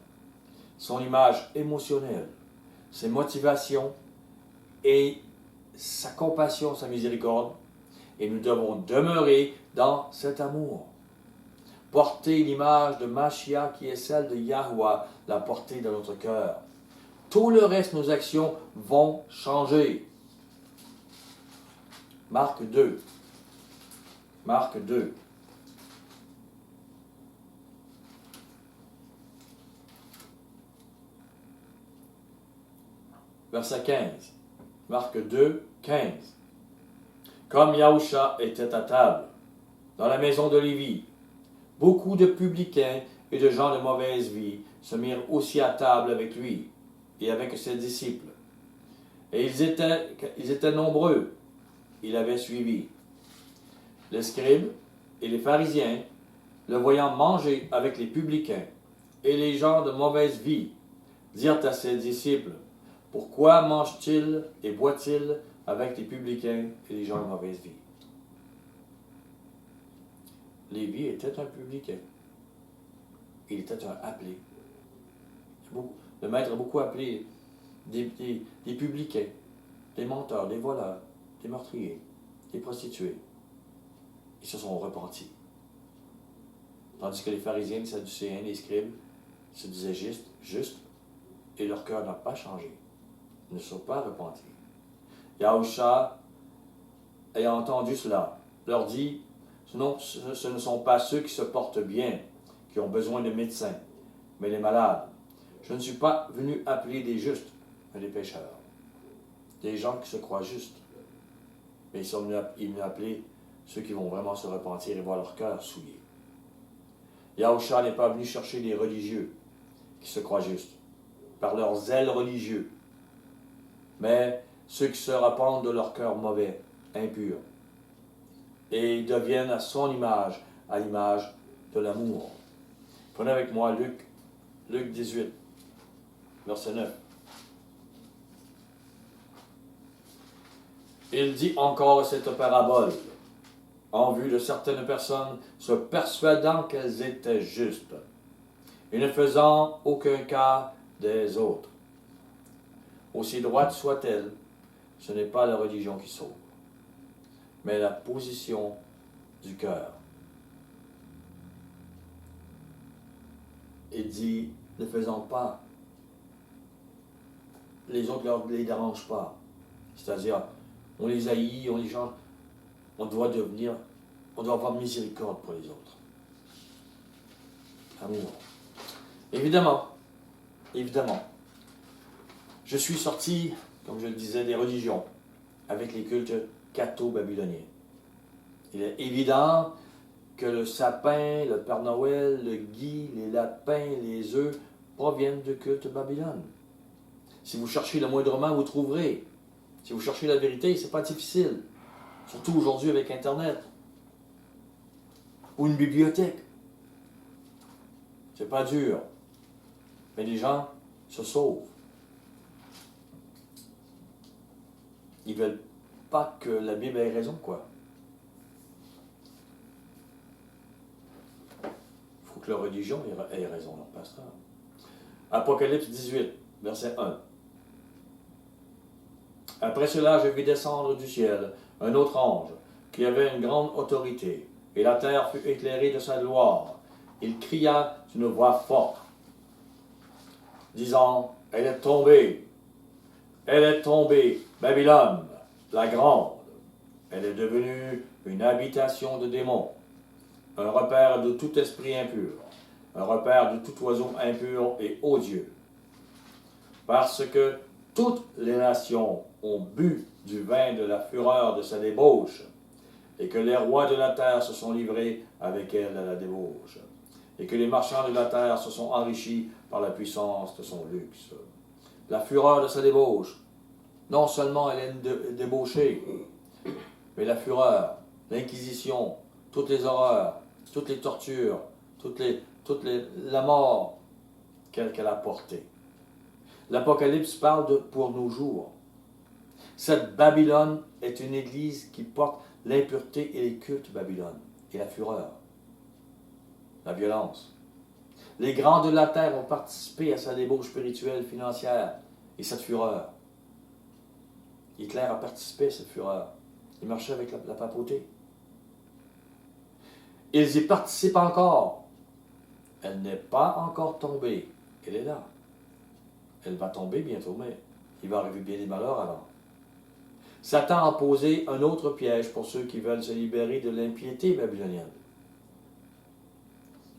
son image émotionnelle, ses motivations et sa compassion, sa miséricorde. Et nous devons demeurer dans cet amour. Porter l'image de Mashiach qui est celle de Yahuwah, la porter dans notre cœur. Tout le reste, nos actions vont changer. Marc 2. Marc 2. Verset 15. Marc 2, 15. Comme Yahusha était à table, dans la maison de Lévi, beaucoup de publicains et de gens de mauvaise vie se mirent aussi à table avec lui et avec ses disciples. Et ils étaient nombreux. Il avait suivi. Les scribes et les pharisiens, le voyant manger avec les publicains et les gens de mauvaise vie, dirent à ses disciples, « Pourquoi mange-t-il et boit-il avec les publicains et les gens de mauvaise vie? » Lévi était un publicain. Il était un appelé. Le maître a beaucoup appelé des publicains, des menteurs, des voleurs, des meurtriers, des prostituées. Ils se sont repentis. Tandis que les pharisiens, les sadducéens, les scribes se disaient juste, et leur cœur n'a pas changé. Ils ne sont pas repentis. Yahusha, ayant entendu cela, leur dit, ce ne sont pas ceux qui se portent bien, qui ont besoin de médecins, mais les malades. Je ne suis pas venu appeler des justes, mais des pécheurs. Des gens qui se croient justes. Mais il est venu appeler ceux qui vont vraiment se repentir et voir leur cœur souillé. Yahusha n'est pas venu chercher les religieux qui se croient justes. par leurs zèles religieux, mais ceux qui se répandent de leur cœur mauvais, impur, et deviennent à son image, à l'image de l'amour. Prenez avec moi Luc 18, verset 9. Il dit encore cette parabole en vue de certaines personnes se persuadant qu'elles étaient justes et ne faisant aucun cas des autres. Aussi droite soit-elle, ce n'est pas la religion qui sauve, mais la position du cœur. Il dit, ne faisant pas, les autres ne les dérangent pas. C'est-à-dire, on les haït, on les change, on doit avoir miséricorde pour les autres. Amour. Évidemment, je suis sorti, comme je le disais, des religions, avec les cultes catho-babyloniens. Il est évident que le sapin, le Père Noël, le gui, les lapins, les œufs proviennent du culte Babylone. Si vous cherchez le moindrement, vous trouverez. Si vous cherchez la vérité, ce n'est pas difficile. Surtout aujourd'hui avec Internet. Ou une bibliothèque. C'est pas dur. Mais les gens se sauvent. Ils ne veulent pas que la Bible ait raison, quoi. Il faut que la religion ait raison, leur pasteur. Apocalypse 18, verset 1. Après cela, je vis descendre du ciel un autre ange, qui avait une grande autorité, et la terre fut éclairée de sa gloire. Il cria d'une voix forte, disant, elle est tombée, Babylone, la grande. Elle est devenue une habitation de démons, un repère de tout esprit impur, un repère de tout oiseau impur et odieux. Parce que toutes les nations ont bu du vin de la fureur de sa débauche, et que les rois de la terre se sont livrés avec elle à la débauche, et que les marchands de la terre se sont enrichis par la puissance de son luxe. La fureur de sa débauche, non seulement elle est débauchée, mais la fureur, l'inquisition, toutes les horreurs, toutes les tortures, la mort qu'elle a portée. L'Apocalypse parle pour nos jours. Cette Babylone est une église qui porte l'impureté et les cultes Babylone, et la fureur, la violence. Les grands de la terre ont participé à sa débauche spirituelle, financière, et cette fureur. Hitler a participé à cette fureur. Il marchait avec la papauté. Ils y participent encore. Elle n'est pas encore tombée. Elle est là. Elle va tomber bientôt, mais il va arriver bien des malheurs avant. Satan a posé un autre piège pour ceux qui veulent se libérer de l'impiété babylonienne.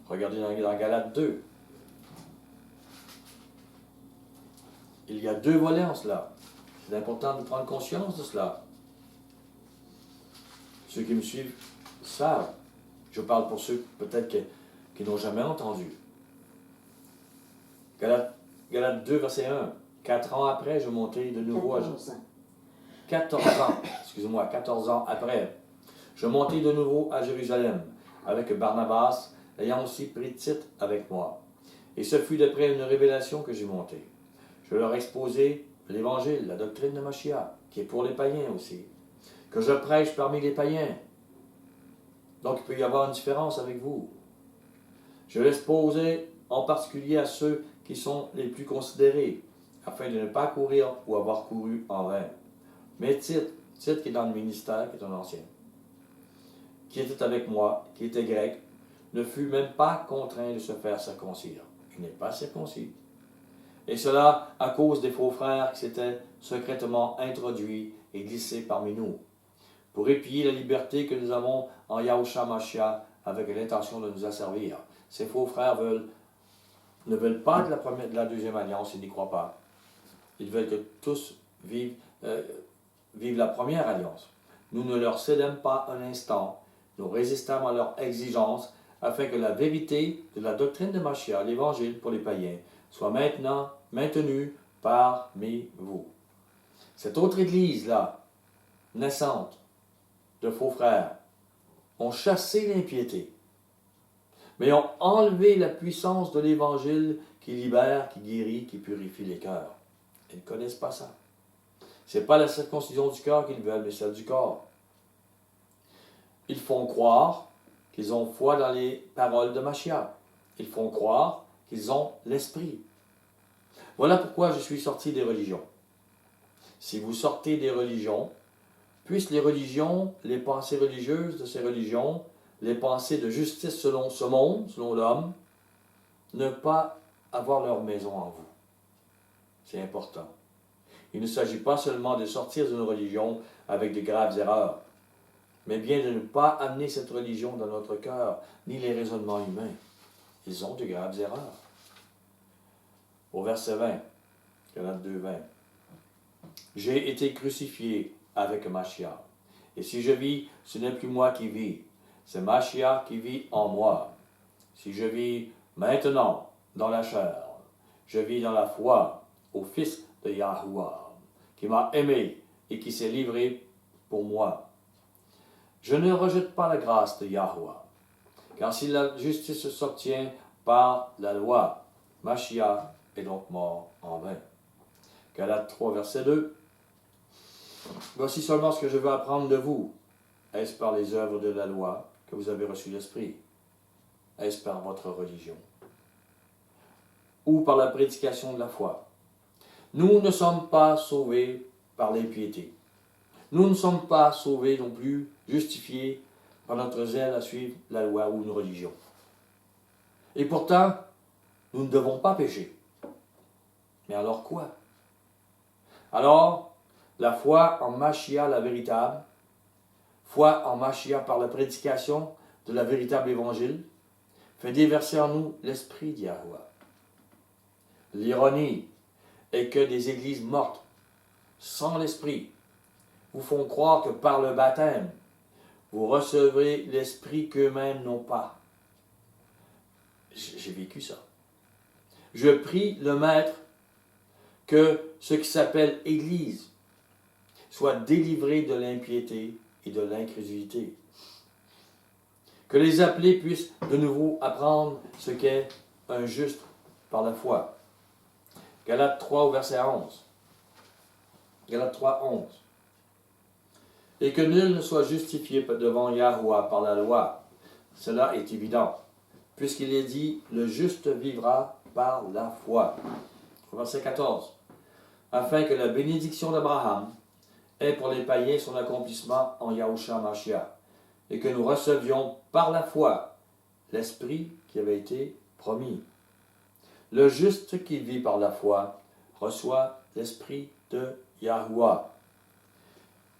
Regardez dans Galates 2. Il y a deux volets en cela. C'est important de prendre conscience de cela. Ceux qui me suivent savent. Je parle pour ceux peut-être qui n'ont jamais entendu. Galates 2, verset 1. 4 ans après, je montai de nouveau à Jérusalem. 14 ans après, je montai de nouveau à Jérusalem avec Barnabas, ayant aussi pris Tite avec moi. Et ce fut d'après une révélation que j'ai monté. Je leur exposai l'évangile, la doctrine de Mashiach, qui est pour les païens aussi, que je prêche parmi les païens. Donc il peut y avoir une différence avec vous. Je l'exposai en particulier à ceux qui sont les plus considérés, afin de ne pas courir ou avoir couru en vain. Mais Tite qui est dans le ministère, qui est un ancien, qui était avec moi, qui était grec, ne fut même pas contraint de se faire circoncire. Il n'est pas circoncis. Et cela à cause des faux frères qui s'étaient secrètement introduits et glissés parmi nous, pour épier la liberté que nous avons en Yahushua Mashiach avec l'intention de nous asservir. Ces faux frères ne veulent pas de la deuxième alliance, ils n'y croient pas. Ils veulent que tous vivent la première alliance. Nous ne leur cédons pas un instant, nous résistons à leurs exigences, afin que la vérité de la doctrine de Mashiach, l'évangile pour les païens, soit maintenant maintenue parmi vous. Cette autre Église-là, naissante de faux frères, ont chassé l'impiété, mais ont enlevé la puissance de l'Évangile qui libère, qui guérit, qui purifie les cœurs. Ils ne connaissent pas ça. Ce n'est pas la circoncision du cœur qu'ils veulent, mais celle du corps. Ils font croire qu'ils ont foi dans les paroles de Mashiach. Ils font croire qu'ils ont l'esprit. Voilà pourquoi je suis sorti des religions. Si vous sortez des religions, puissent les religions, les pensées religieuses de ces religions, les pensées de justice selon ce monde, selon l'homme, ne pas avoir leur maison en vous. C'est important. Il ne s'agit pas seulement de sortir d'une religion avec de graves erreurs, mais bien de ne pas amener cette religion dans notre cœur, ni les raisonnements humains. Ils ont de graves erreurs. Au verset 20, Galates 2, 20. J'ai été crucifié avec Mashiach. Et si je vis, ce n'est plus moi qui vis, c'est Mashiach qui vit en moi. Si je vis maintenant dans la chair, je vis dans la foi au Fils de Yahuwah, qui m'a aimé et qui s'est livré pour moi. Je ne rejette pas la grâce de Yahuwah, car si la justice s'obtient par la loi, Mashiach est donc mort en vain. Galates 3, verset 2. Voici seulement ce que je veux apprendre de vous. Est-ce par les œuvres de la loi que vous avez reçu l'Esprit? Est-ce par votre religion? Ou par la prédication de la foi? Nous ne sommes pas sauvés par l'impiété. Nous ne sommes pas sauvés non plus, justifiés par notre zèle à suivre la loi ou une religion. Et pourtant, nous ne devons pas pécher. Mais alors quoi? Alors, la foi en Mashiach la véritable, foi en Mashiach par la prédication de la véritable évangile, fait déverser en nous l'esprit d'Yahuwah. L'ironie est que des églises mortes, sans l'esprit, vous font croire que par le baptême, vous recevrez l'esprit qu'eux-mêmes n'ont pas. J'ai vécu ça. Je prie le Maître que ce qui s'appelle Église soit délivré de l'impiété et de l'incrédulité. Que les appelés puissent de nouveau apprendre ce qu'est un juste par la foi. Galates 3 au verset 11. Galates 3, 11. Et que nul ne soit justifié devant Yahuwah par la loi. Cela est évident, puisqu'il est dit, le juste vivra par la foi. Verset 14. Afin que la bénédiction d'Abraham ait pour les païens son accomplissement en Yahushua Mashiach, et que nous recevions par la foi l'Esprit qui avait été promis. Le juste qui vit par la foi reçoit l'Esprit de Yahuwah.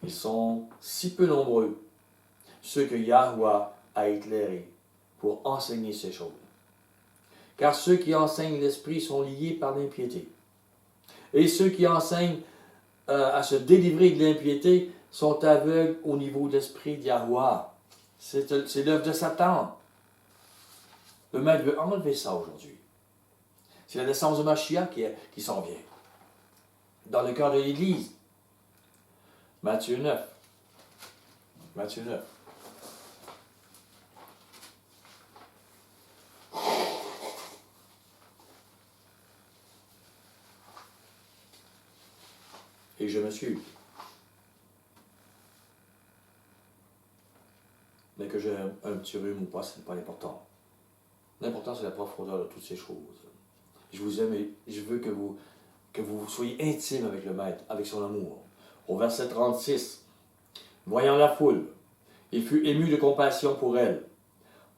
Ils sont si peu nombreux, ceux que Yahuwah a éclairés pour enseigner ces choses. Car ceux qui enseignent l'Esprit sont liés par l'impiété. Et ceux qui enseignent à se délivrer de l'impiété sont aveugles au niveau de l'Esprit d'Yahuwah. C'est l'œuvre de Satan. Le Maître veut enlever ça aujourd'hui. C'est la naissance de Mashiach qui s'en vient. Dans le cœur de l'Église. Matthieu 9. Matthieu 9. Et je me suis. Mais que j'ai un petit rhume ou pas, ce n'est pas l'important. L'important, c'est la profondeur de toutes ces choses. Je vous aime et je veux que vous soyez intime avec le Maître, avec son amour. Au verset 36, voyant la foule, il fut ému de compassion pour elle,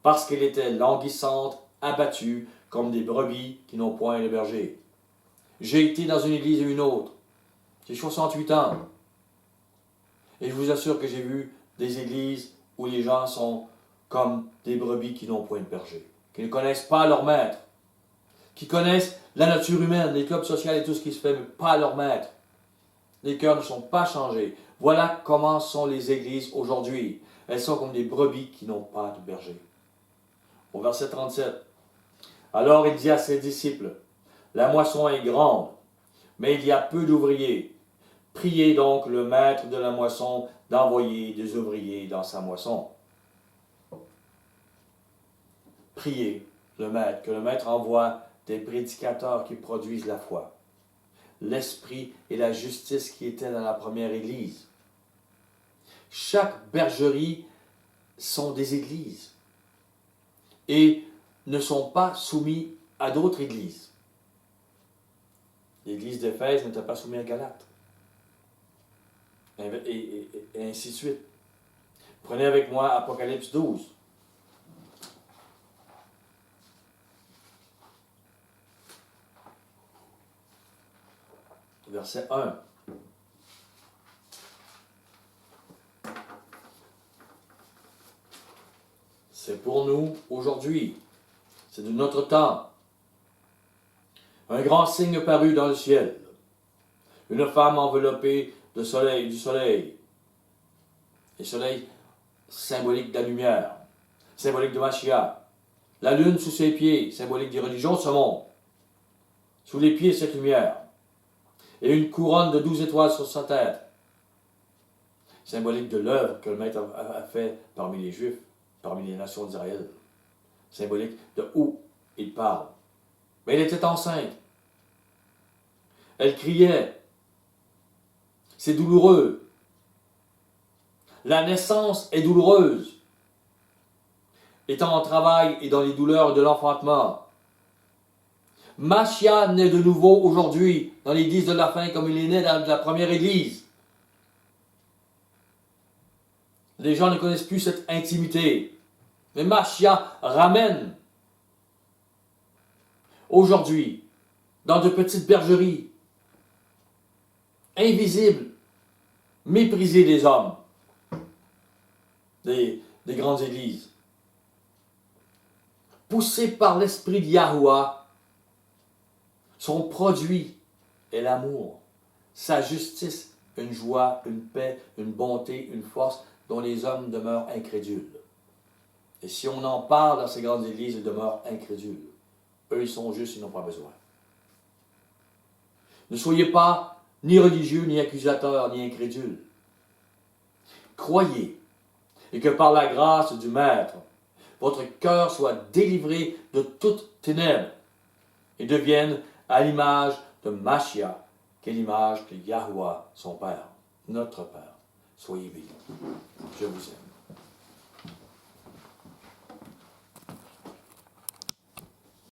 parce qu'elle était languissante, abattue, comme des brebis qui n'ont point de berger. J'ai été dans une église et une autre. J'ai 68 ans. Et je vous assure que j'ai vu des églises où les gens sont comme des brebis qui n'ont point de berger, qui ne connaissent pas leur maître, qui connaissent la nature humaine, les clubs sociaux et tout ce qui se fait, mais pas leur maître. Les cœurs ne sont pas changés. Voilà comment sont les églises aujourd'hui. Elles sont comme des brebis qui n'ont pas de berger. Au verset 37. Alors il dit à ses disciples, La moisson est grande, mais il y a peu d'ouvriers. Priez donc le maître de la moisson d'envoyer des ouvriers dans sa moisson. Priez le maître, que le maître envoie des prédicateurs qui produisent la foi, l'esprit et la justice qui étaient dans la première Église. Chaque bergerie sont des églises et ne sont pas soumis à d'autres églises. L'église d'Éphèse n'était pas soumise à Galate. Et ainsi de suite. Prenez avec moi Apocalypse 12. Verset 1. C'est pour nous aujourd'hui. C'est de notre temps. Un grand signe parut dans le ciel. Une femme enveloppée du soleil. Le soleil, symbolique de la lumière, symbolique de Mashiach. La lune sous ses pieds, symbolique des religions de ce monde. Sous les pieds de cette lumière. Et une couronne de 12 étoiles sur sa tête. Symbolique de l'œuvre que le Maître a fait parmi les Juifs, parmi les nations d'Israël. Symbolique de où il parle. Mais elle était enceinte. Elle criait. C'est douloureux. La naissance est douloureuse. Étant en travail et dans les douleurs de l'enfantement. Mashiach naît de nouveau aujourd'hui dans l'église de la fin comme il est né dans la première église. Les gens ne connaissent plus cette intimité. Mais Mashiach ramène aujourd'hui dans de petites bergeries invisibles, méprisées des hommes, des grandes églises. Poussées par l'esprit de Yahuwah, son produit est l'amour, sa justice, une joie, une paix, une bonté, une force dont les hommes demeurent incrédules. Et si on en parle dans ces grandes églises, ils demeurent incrédules. Eux, ils sont justes, ils n'ont pas besoin. Ne soyez pas ni religieux, ni accusateurs, ni incrédules. Croyez, et que par la grâce du Maître, votre cœur soit délivré de toutes ténèbres et devienne à l'image de Mashiach, qui est l'image de Yahuwah, son Père, notre Père. Soyez bénis. Je vous aime.